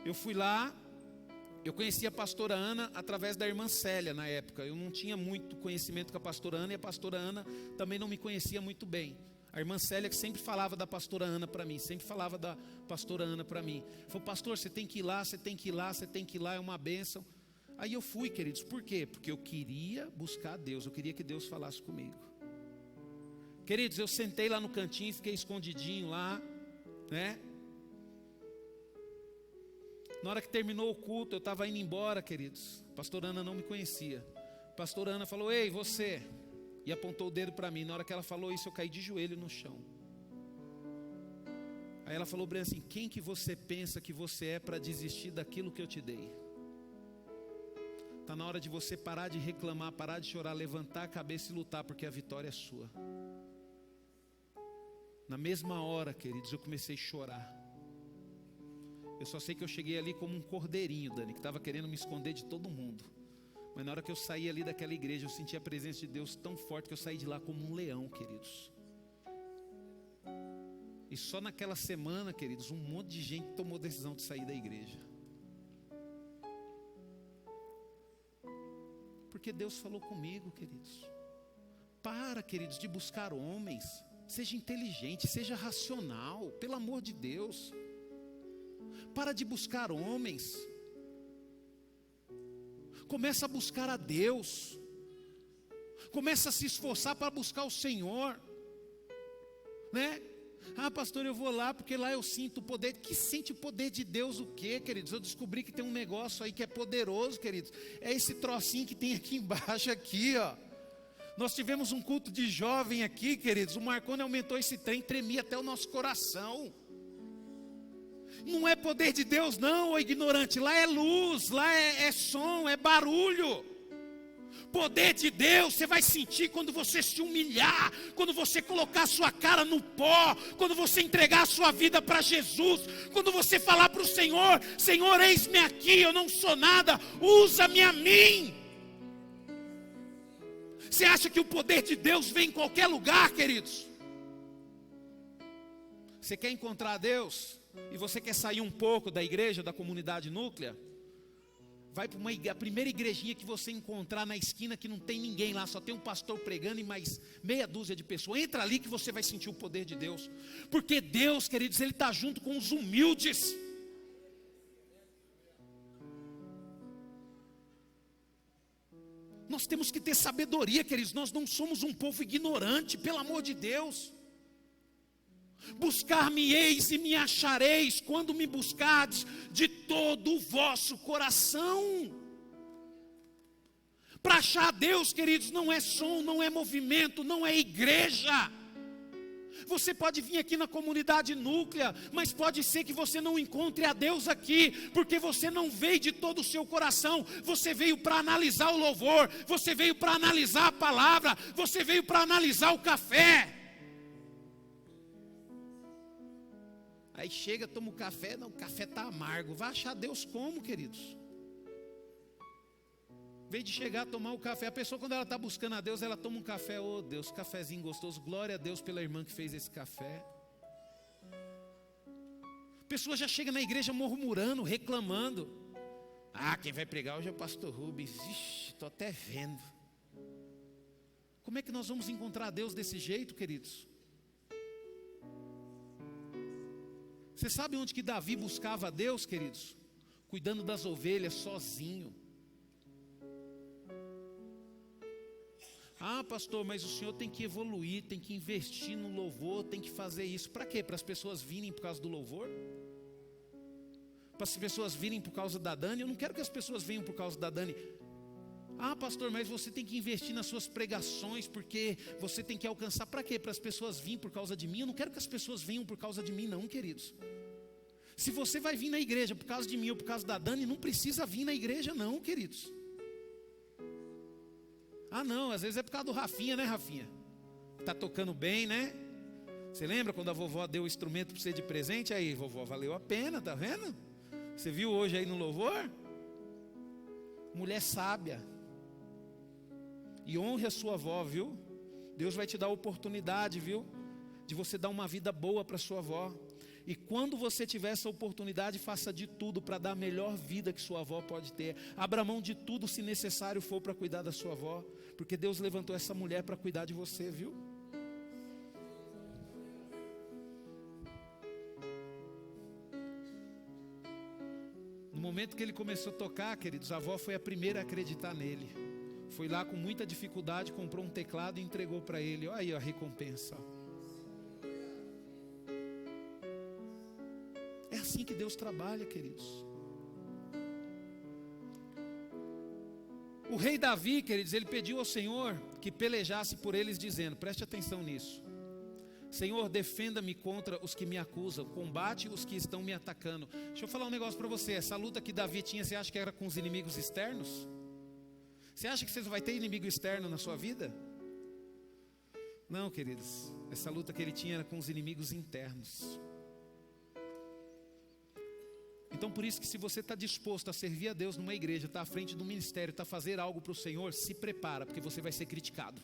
Eu fui lá, eu conheci a pastora Ana através da irmã Célia na época. Eu não tinha muito conhecimento com a pastora Ana, e a pastora Ana também não me conhecia muito bem. A irmã Célia que sempre falava da pastora Ana para mim, sempre falava da pastora Ana para mim. Falou, pastor, você tem que ir lá, você tem que ir lá, você tem que ir lá, é uma bênção. Aí eu fui, queridos, por quê? Porque eu queria buscar a Deus, eu queria que Deus falasse comigo. Queridos, eu sentei lá no cantinho, fiquei escondidinho lá, né? Na hora que terminou o culto, eu estava indo embora, queridos. A pastora Ana não me conhecia. A pastora Ana falou, ei, você... E apontou o dedo para mim. Na hora que ela falou isso, eu caí de joelho no chão. Aí ela falou, Breno, assim, quem que você pensa que você é para desistir daquilo que eu te dei? Está na hora de você parar de reclamar, parar de chorar, levantar a cabeça e lutar, porque a vitória é sua. Na mesma hora, queridos, eu comecei a chorar. Eu só sei que eu cheguei ali como um cordeirinho, Dani, que estava querendo me esconder de todo mundo. Mas na hora que eu saí ali daquela igreja, eu senti a presença de Deus tão forte que eu saí de lá como um leão, queridos. E só naquela semana, queridos, um monte de gente tomou decisão de sair da igreja. Porque Deus falou comigo, queridos. Para, queridos, de buscar homens. Seja inteligente, seja racional, pelo amor de Deus. Para de buscar homens. Começa a buscar a Deus. Começa a se esforçar para buscar o Senhor, né? Ah, pastor, eu vou lá porque lá eu sinto o poder. Que sente o poder de Deus o quê, queridos? Eu descobri que tem um negócio aí que é poderoso, queridos. É esse trocinho que tem aqui embaixo, aqui, ó. Nós tivemos um culto de jovem aqui, queridos. O Marconi aumentou esse trem, tremia até o nosso coração. Não é poder de Deus não, ô ignorante. Lá é luz, lá é som, é barulho. Poder de Deus você vai sentir quando você se humilhar, quando você colocar a sua cara no pó, quando você entregar a sua vida para Jesus, quando você falar para o Senhor: Senhor, eis-me aqui, eu não sou nada, usa-me a mim. Você acha que o poder de Deus vem em qualquer lugar, queridos? Você quer encontrar Deus e você quer sair um pouco da igreja, da comunidade núclea? Vai para a primeira igrejinha que você encontrar na esquina, que não tem ninguém lá, só tem um pastor pregando e mais meia dúzia de pessoas. Entra ali que você vai sentir o poder de Deus. Porque Deus, queridos, Ele está junto com os humildes. Nós temos que ter sabedoria, queridos. Nós não somos um povo ignorante, pelo amor de Deus. Buscar-me-eis e me achareis, quando me buscardes de todo o vosso coração. Para achar Deus, queridos, não é som, não é movimento, não é igreja. Você pode vir aqui na comunidade núclea, mas pode ser que você não encontre a Deus aqui, porque você não veio de todo o seu coração. Você veio para analisar o louvor, você veio para analisar a palavra, você veio para analisar o café. Aí chega, toma o café, não, o café está amargo. Vai achar Deus como, queridos? Em vez de chegar, tomar o café, a pessoa quando ela está buscando a Deus, ela toma um café. Oh Deus, cafezinho gostoso, glória a Deus pela irmã que fez esse café. A pessoa já chega na igreja murmurando, reclamando. Ah, quem vai pregar hoje é o pastor Rubens. Ixi, estou até vendo. Como é que nós vamos encontrar Deus desse jeito, queridos? Você sabe onde que Davi buscava a Deus, queridos? Cuidando das ovelhas sozinho. Ah, pastor, mas o senhor tem que evoluir, tem que investir no louvor, tem que fazer isso. Para quê? Para as pessoas virem por causa do louvor? Para as pessoas virem por causa da Dani? Eu não quero que as pessoas venham por causa da Dani. Ah, pastor, mas você tem que investir nas suas pregações, porque você tem que alcançar. Para quê? Para as pessoas virem por causa de mim? Eu não quero que as pessoas venham por causa de mim não, queridos. Se você vai vir na igreja por causa de mim ou por causa da Dani, não precisa vir na igreja não, queridos. Ah não, às vezes é por causa do Rafinha, né, Rafinha? Está tocando bem, né? Você lembra quando a vovó deu o instrumento para você de presente? Aí, vovó, valeu a pena, tá vendo? Você viu hoje aí no louvor? Mulher sábia. E honre a sua avó, viu? Deus vai te dar a oportunidade, viu? De você dar uma vida boa para sua avó. E quando você tiver essa oportunidade, faça de tudo para dar a melhor vida que sua avó pode ter. Abra mão de tudo se necessário for para cuidar da sua avó. Porque Deus levantou essa mulher para cuidar de você, viu? No momento que ele começou a tocar, queridos, a avó foi a primeira a acreditar nele. Foi lá com muita dificuldade, comprou um teclado e entregou para ele. Olha aí a recompensa. É assim que Deus trabalha, queridos. O rei Davi, queridos, ele pediu ao Senhor que pelejasse por eles, dizendo, preste atenção nisso. Senhor, defenda-me contra os que me acusam, combate os que estão me atacando. Deixa eu falar um negócio para você. Essa luta que Davi tinha, você acha que era com os inimigos externos? Você acha que você vai ter inimigo externo na sua vida? Não, queridos. Essa luta que ele tinha era com os inimigos internos. Então por isso que se você está disposto a servir a Deus numa igreja, está à frente do ministério, está a fazer algo para o Senhor, se prepara, porque você vai ser criticado.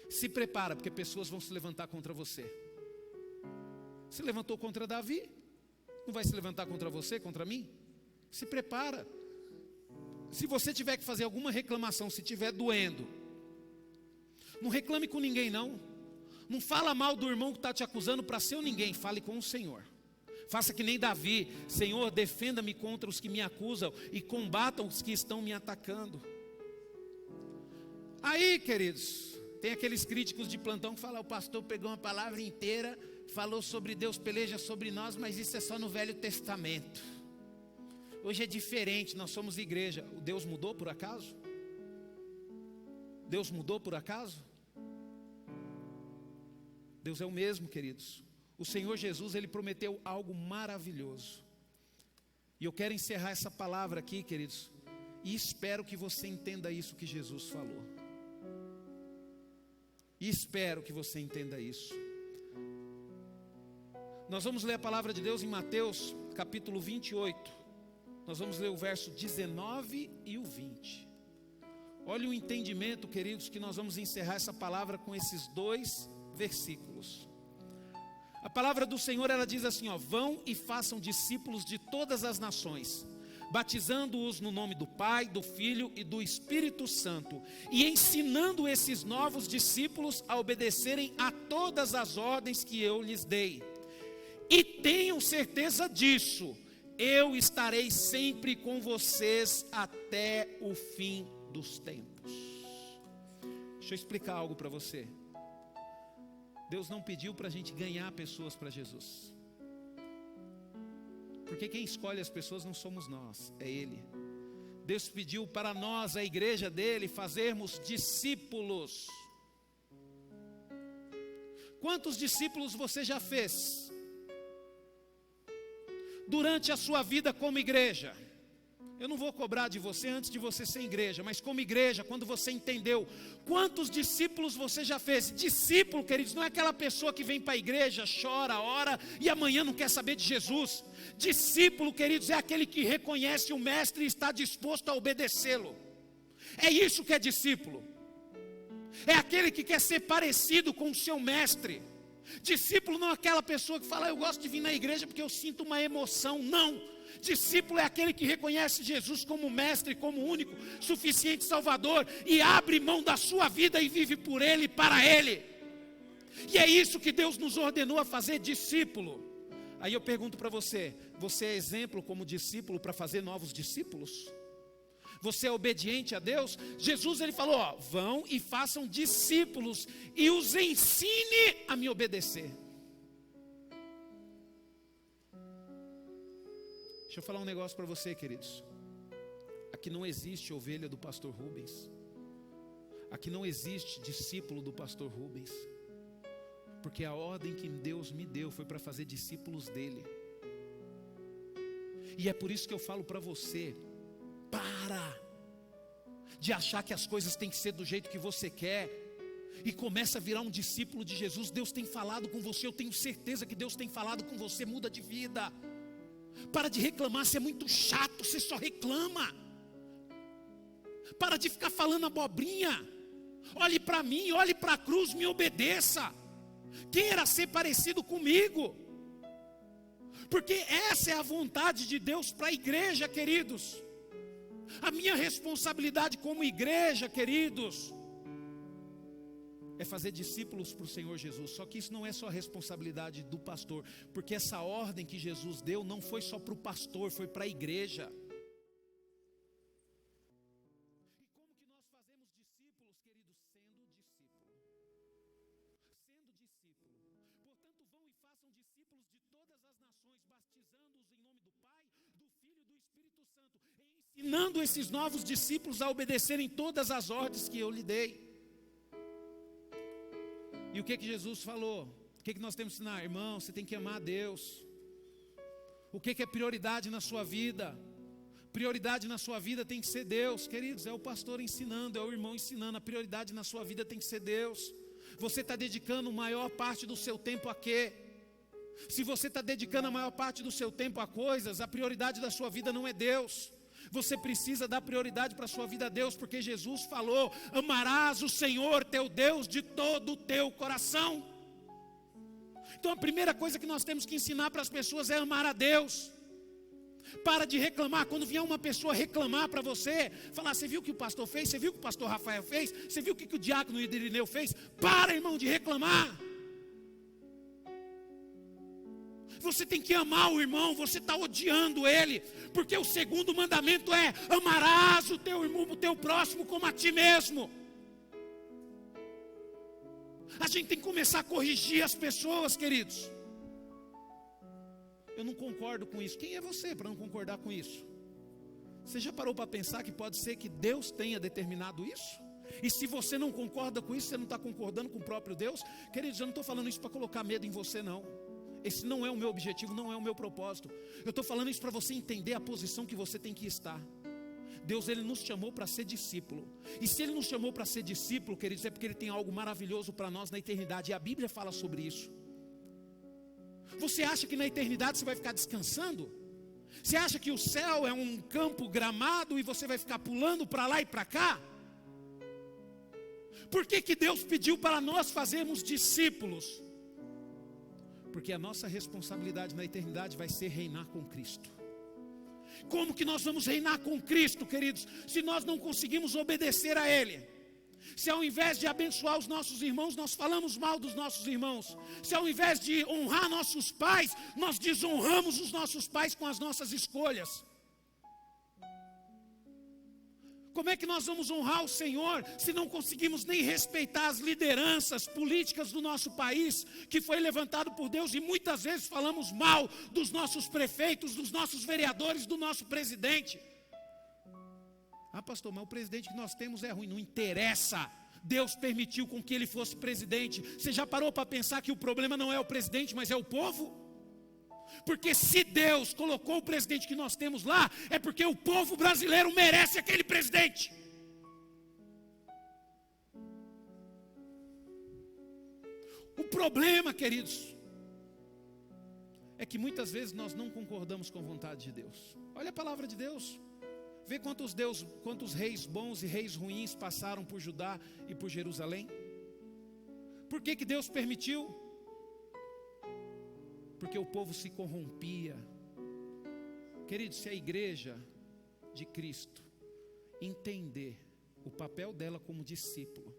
Se prepara, porque pessoas vão se levantar contra você. Se levantou contra Davi, não vai se levantar contra você, contra mim? Se prepara. Se você tiver que fazer alguma reclamação, se estiver doendo, não reclame com ninguém não. Não fala mal do irmão que está te acusando para ser ou ninguém, fale com o Senhor. Faça que nem Davi, Senhor, defenda-me contra os que me acusam e combatam os que estão me atacando. Aí, queridos, tem aqueles críticos de plantão que falam: o pastor pegou uma palavra inteira, falou sobre Deus peleja sobre nós, mas isso é só no Velho Testamento. Hoje é diferente, nós somos igreja. O Deus mudou por acaso? Deus mudou por acaso? Deus é o mesmo, queridos. O Senhor Jesus, Ele prometeu algo maravilhoso. E eu quero encerrar essa palavra aqui, queridos, e espero que você entenda isso que Jesus falou. E espero que você entenda isso. Nós vamos ler a palavra de Deus em Mateus, capítulo 28. Nós vamos ler o verso 19 e o 20. Olha o entendimento, queridos, que nós vamos encerrar essa palavra com esses dois versículos. A palavra do Senhor, ela diz assim, ó: vão e façam discípulos de todas as nações, batizando-os no nome do Pai, do Filho e do Espírito Santo, e ensinando esses novos discípulos a obedecerem a todas as ordens que eu lhes dei. E tenham certeza disso, eu estarei sempre com vocês até o fim dos tempos. Deixa eu explicar algo para você. Deus não pediu para a gente ganhar pessoas para Jesus, porque quem escolhe as pessoas não somos nós, é Ele. Deus pediu para nós, a igreja dele, fazermos discípulos. Quantos discípulos você já fez durante a sua vida como igreja? Eu não vou cobrar de você antes de você ser igreja, mas como igreja, quando você entendeu, quantos discípulos você já fez? Discípulo, queridos, não é aquela pessoa que vem para a igreja, chora, ora e amanhã não quer saber de Jesus. Discípulo, queridos, é aquele que reconhece o mestre e está disposto a obedecê-lo. É isso que é discípulo. É aquele que quer ser parecido com o seu mestre. Discípulo não é aquela pessoa que fala: eu gosto de vir na igreja porque eu sinto uma emoção. Não. Discípulo é aquele que reconhece Jesus como mestre, como único, suficiente Salvador, e abre mão da sua vida e vive por Ele e para Ele. E é isso que Deus nos ordenou a fazer, discípulo. Aí eu pergunto para você: você é exemplo como discípulo para fazer novos discípulos? Você é obediente a Deus? Jesus, ele falou, ó: vão e façam discípulos e os ensine a me obedecer. Deixa eu falar um negócio para você, queridos. Aqui não existe ovelha do pastor Rubens. Aqui não existe discípulo do pastor Rubens. Porque a ordem que Deus me deu foi para fazer discípulos dele. E é por isso que eu falo para você: para de achar que as coisas têm que ser do jeito que você quer e começa a virar um discípulo de Jesus. Deus tem falado com você, eu tenho certeza que Deus tem falado com você. Muda de vida. Para de reclamar, você é muito chato, você só reclama. Para de ficar falando abobrinha. Olhe para mim, olhe para a cruz, me obedeça. Queira ser parecido comigo. Porque essa é a vontade de Deus para a igreja, queridos. A minha responsabilidade como igreja, queridos, é fazer discípulos para o Senhor Jesus. Só que isso não é só a responsabilidade do pastor, porque essa ordem que Jesus deu não foi só para o pastor, foi para a igreja. E como que nós fazemos discípulos, queridos? Sendo discípulo. Sendo discípulo. Portanto, vão e façam discípulos de todas as nações, batizando-os em nome do Pai, do Filho e do Espírito Santo, ensinando esses novos discípulos a obedecerem todas as ordens que eu lhe dei. E o que Jesus falou? O que nós temos que ensinar? Irmão, você tem que amar a Deus. O que é prioridade na sua vida? Prioridade na sua vida tem que ser Deus. Queridos, é o pastor ensinando, é o irmão ensinando. A prioridade na sua vida tem que ser Deus. Você está dedicando a maior parte do seu tempo a quê? Se você está dedicando a maior parte do seu tempo a coisas, a prioridade da sua vida não é Deus. Você precisa dar prioridade para a sua vida a Deus, porque Jesus falou: amarás o Senhor teu Deus de todo o teu coração. Então a primeira coisa que nós temos que ensinar para as pessoas é amar a Deus. Para de reclamar. Quando vier uma pessoa reclamar para você, falar: você viu o que o pastor fez? Você viu o que o pastor Rafael fez? Você viu o que o diácono Irineu fez? Para, irmão, de reclamar. Você tem que amar o irmão, você está odiando ele, porque o segundo mandamento é: amarás o teu irmão, o teu próximo como a ti mesmo. A gente tem que começar a corrigir as pessoas, queridos. Eu não concordo com isso. Quem é você para não concordar com isso? Você já parou para pensar que pode ser que Deus tenha determinado isso? E se você não concorda com isso, você não está concordando com o próprio Deus? Queridos, eu não estou falando isso para colocar medo em você, não. Esse não é o meu objetivo, não é o meu propósito. Eu estou falando isso para você entender a posição que você tem que estar. Deus, Ele nos chamou para ser discípulo. E se Ele nos chamou para ser discípulo, queridos, é porque Ele tem algo maravilhoso para nós na eternidade. E a Bíblia fala sobre isso. Você acha que na eternidade você vai ficar descansando? Você acha que o céu é um campo gramado e você vai ficar pulando para lá e para cá? Por que Deus pediu para nós fazermos discípulos? Porque a nossa responsabilidade na eternidade vai ser reinar com Cristo. Como que nós vamos reinar com Cristo, queridos, se nós não conseguimos obedecer a Ele? Se ao invés de abençoar os nossos irmãos, nós falamos mal dos nossos irmãos. Se ao invés de honrar nossos pais, nós desonramos os nossos pais com as nossas escolhas. Como é que nós vamos honrar o Senhor se não conseguimos nem respeitar as lideranças políticas do nosso país, que foi levantado por Deus, e muitas vezes falamos mal dos nossos prefeitos, dos nossos vereadores, do nosso presidente? Ah, pastor, mas o presidente que nós temos é ruim. Não interessa. Deus permitiu com que ele fosse presidente. Você já parou para pensar que o problema não é o presidente, mas é o povo? Porque se Deus colocou o presidente que nós temos lá, é porque o povo brasileiro merece aquele presidente. O problema, queridos, é que muitas vezes nós não concordamos com a vontade de Deus. Olha a palavra de Deus. Vê quantos reis bons e reis ruins passaram por Judá e por Jerusalém. Por que Deus permitiu? Porque o povo se corrompia. Queridos, se a igreja de Cristo entender o papel dela como discípulo,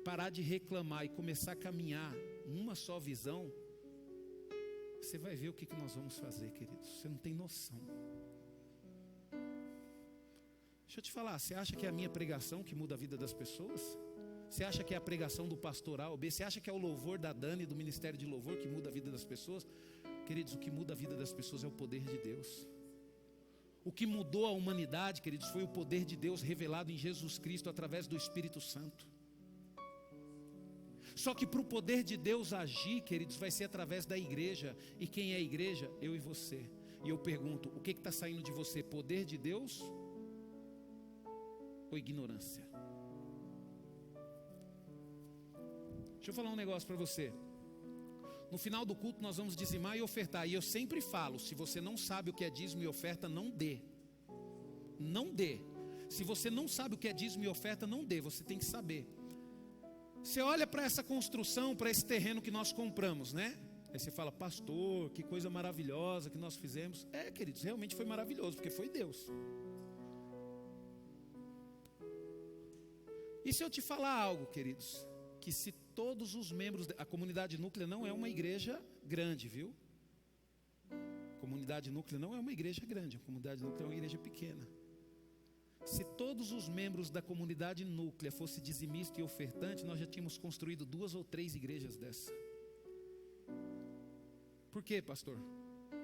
parar de reclamar e começar a caminhar numa só visão, você vai ver o que nós vamos fazer, queridos. Você não tem noção. Deixa eu te falar, você acha que é a minha pregação que muda a vida das pessoas? Você acha que é a pregação do pastor A ou B? Você acha que é o louvor da Dani, do Ministério de Louvor, que muda a vida das pessoas? Queridos, o que muda a vida das pessoas é o poder de Deus. O que mudou a humanidade, queridos, foi o poder de Deus revelado em Jesus Cristo através do Espírito Santo. Só que para o poder de Deus agir, queridos, vai ser através da igreja. E quem é a igreja? Eu e você. E eu pergunto, o que está saindo de você? Poder de Deus ou ignorância? Deixa eu falar um negócio para você. No final do culto nós vamos dizimar e ofertar. E eu sempre falo, se você não sabe o que é dízimo e oferta, não dê. Não dê. Se você não sabe o que é dízimo e oferta, não dê. Você tem que saber. Você olha para essa construção, para esse terreno que nós compramos, né? Aí você fala, pastor, que coisa maravilhosa que nós fizemos. É, queridos, realmente foi maravilhoso, porque foi Deus. E se eu te falar algo, queridos, que se todos os membros, a comunidade núclea não é uma igreja grande, viu? A comunidade núclea não é uma igreja grande, a comunidade núclea é uma igreja pequena. Se todos os membros da comunidade núclea fossem dizimista e ofertante, nós já tínhamos construído 2 ou 3 igrejas dessa. Por quê, pastor?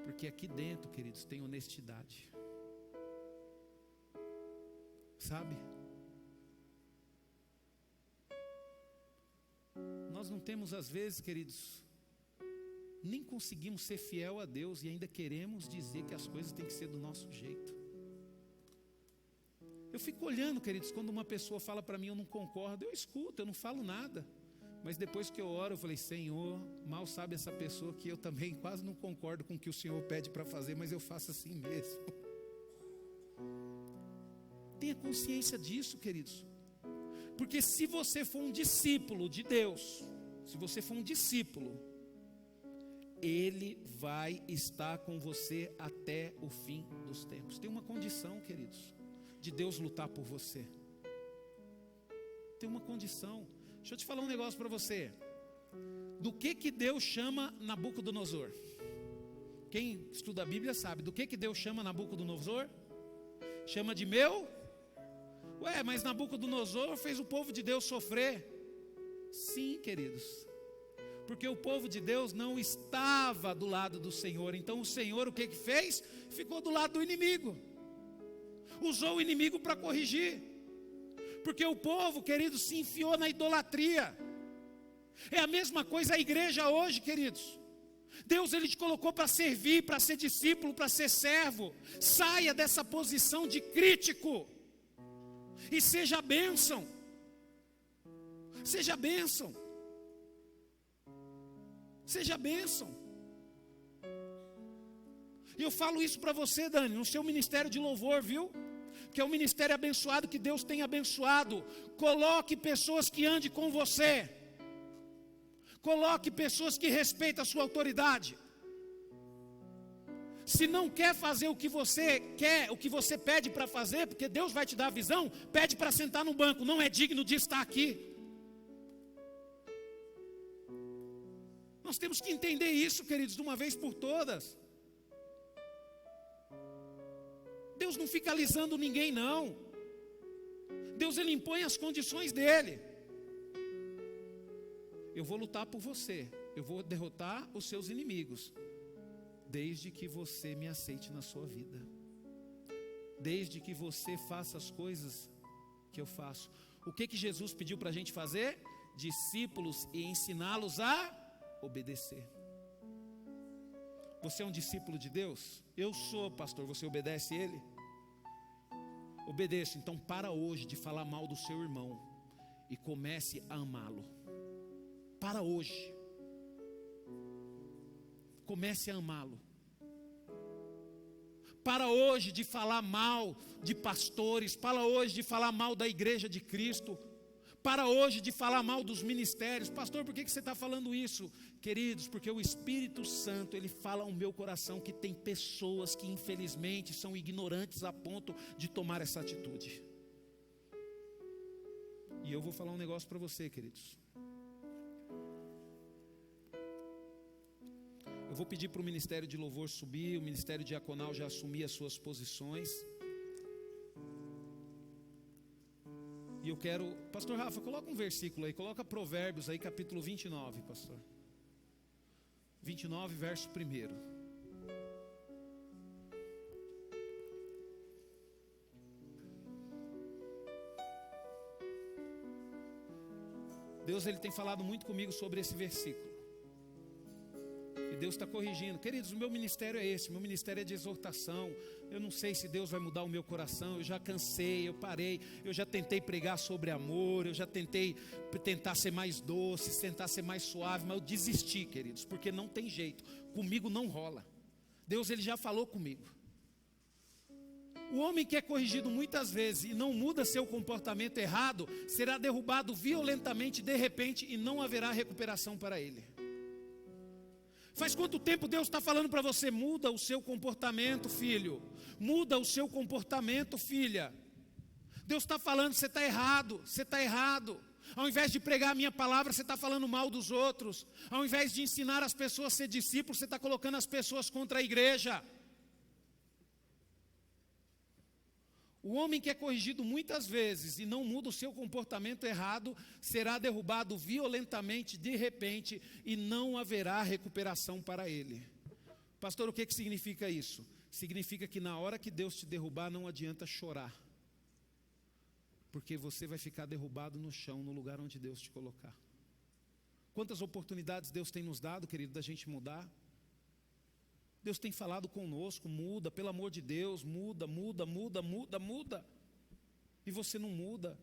Porque aqui dentro, queridos, tem honestidade. Sabe? Nós não temos, às vezes, queridos, nem conseguimos ser fiel a Deus e ainda queremos dizer que as coisas têm que ser do nosso jeito. Eu fico olhando, queridos, quando uma pessoa fala para mim, eu não concordo, eu escuto, eu não falo nada. Mas depois que eu oro, eu falei, Senhor, mal sabe essa pessoa que eu também quase não concordo com o que o Senhor pede para fazer, mas eu faço assim mesmo. Tenha consciência disso, queridos. Porque se você for um discípulo de Deus, se você for um discípulo, Ele vai estar com você até o fim dos tempos. Tem uma condição, queridos, de Deus lutar por você. Tem uma condição. Deixa eu te falar um negócio para você. Do que Deus chama Nabucodonosor? Quem estuda a Bíblia sabe. Do que Deus chama Nabucodonosor? Chama de meu? Ué, mas Nabucodonosor fez o povo de Deus sofrer. Sim, queridos. Porque o povo de Deus não estava do lado do Senhor. Então o Senhor o que fez? Ficou do lado do inimigo. Usou o inimigo para corrigir. Porque o povo, queridos, se enfiou na idolatria. É a mesma coisa a igreja hoje, queridos. Deus, Ele te colocou para servir, para ser discípulo, para ser servo. Saia dessa posição de crítico e seja bênção. Seja bênção. Seja bênção. E eu falo isso para você, Dani, no seu ministério de louvor, viu? Que é um ministério abençoado, que Deus tem abençoado. Coloque pessoas que andem com você. Coloque pessoas que respeitam a sua autoridade. Se não quer fazer o que você quer, o que você pede para fazer, porque Deus vai te dar a visão, pede para sentar no banco, não é digno de estar aqui. Nós temos que entender isso, queridos, de uma vez por todas. Deus não fica alisando ninguém, não. Deus, Ele impõe as condições dEle. Eu vou lutar por você, eu vou derrotar os seus inimigos, desde que você me aceite na sua vida, desde que você faça as coisas que eu faço. O que Jesus pediu para a gente fazer? Discípulos e ensiná-los a obedecer. Você é um discípulo de Deus? Eu sou, pastor. Você obedece Ele? Obedeço. Então para hoje de falar mal do seu irmão e comece a amá-lo. Para hoje. Comece a amá-lo. Para hoje de falar mal de pastores. Para hoje de falar mal da igreja de Cristo. Para hoje de falar mal dos ministérios. Pastor, por que você está falando isso? Queridos, porque o Espírito Santo, Ele fala ao meu coração que tem pessoas que infelizmente são ignorantes a ponto de tomar essa atitude. E eu vou falar um negócio para você, queridos. Eu vou pedir para o Ministério de Louvor subir, o Ministério Diaconal já assumir as suas posições. E eu quero, pastor Rafa, coloca um versículo aí, coloca Provérbios aí, capítulo 29, pastor. 29, verso 1. Deus, Ele tem falado muito comigo sobre esse versículo. E Deus está corrigindo. Queridos, o meu ministério é esse, meu ministério é de exortação. Eu não sei se Deus vai mudar o meu coração. Eu já cansei, eu parei. Eu já tentei pregar sobre amor. Eu já tentei tentar ser mais doce, tentar ser mais suave. Mas eu desisti, queridos, porque não tem jeito. Comigo não rola. Deus, Ele já falou comigo. O homem que é corrigido muitas vezes e não muda seu comportamento errado, será derrubado violentamente de repente e não haverá recuperação para ele. Faz quanto tempo Deus está falando para você? Muda o seu comportamento, filho. Muda o seu comportamento, filha. Deus está falando, você está errado, você está errado. Ao invés de pregar a minha palavra, você está falando mal dos outros. Ao invés de ensinar as pessoas a ser discípulos, você está colocando as pessoas contra a igreja. O homem que é corrigido muitas vezes e não muda o seu comportamento errado, será derrubado violentamente, de repente, e não haverá recuperação para ele. Pastor, o que significa isso? Significa que na hora que Deus te derrubar, não adianta chorar. Porque você vai ficar derrubado no chão, no lugar onde Deus te colocar. Quantas oportunidades Deus tem nos dado, querido, da gente mudar? Deus tem falado conosco, muda, pelo amor de Deus, muda. E você não muda.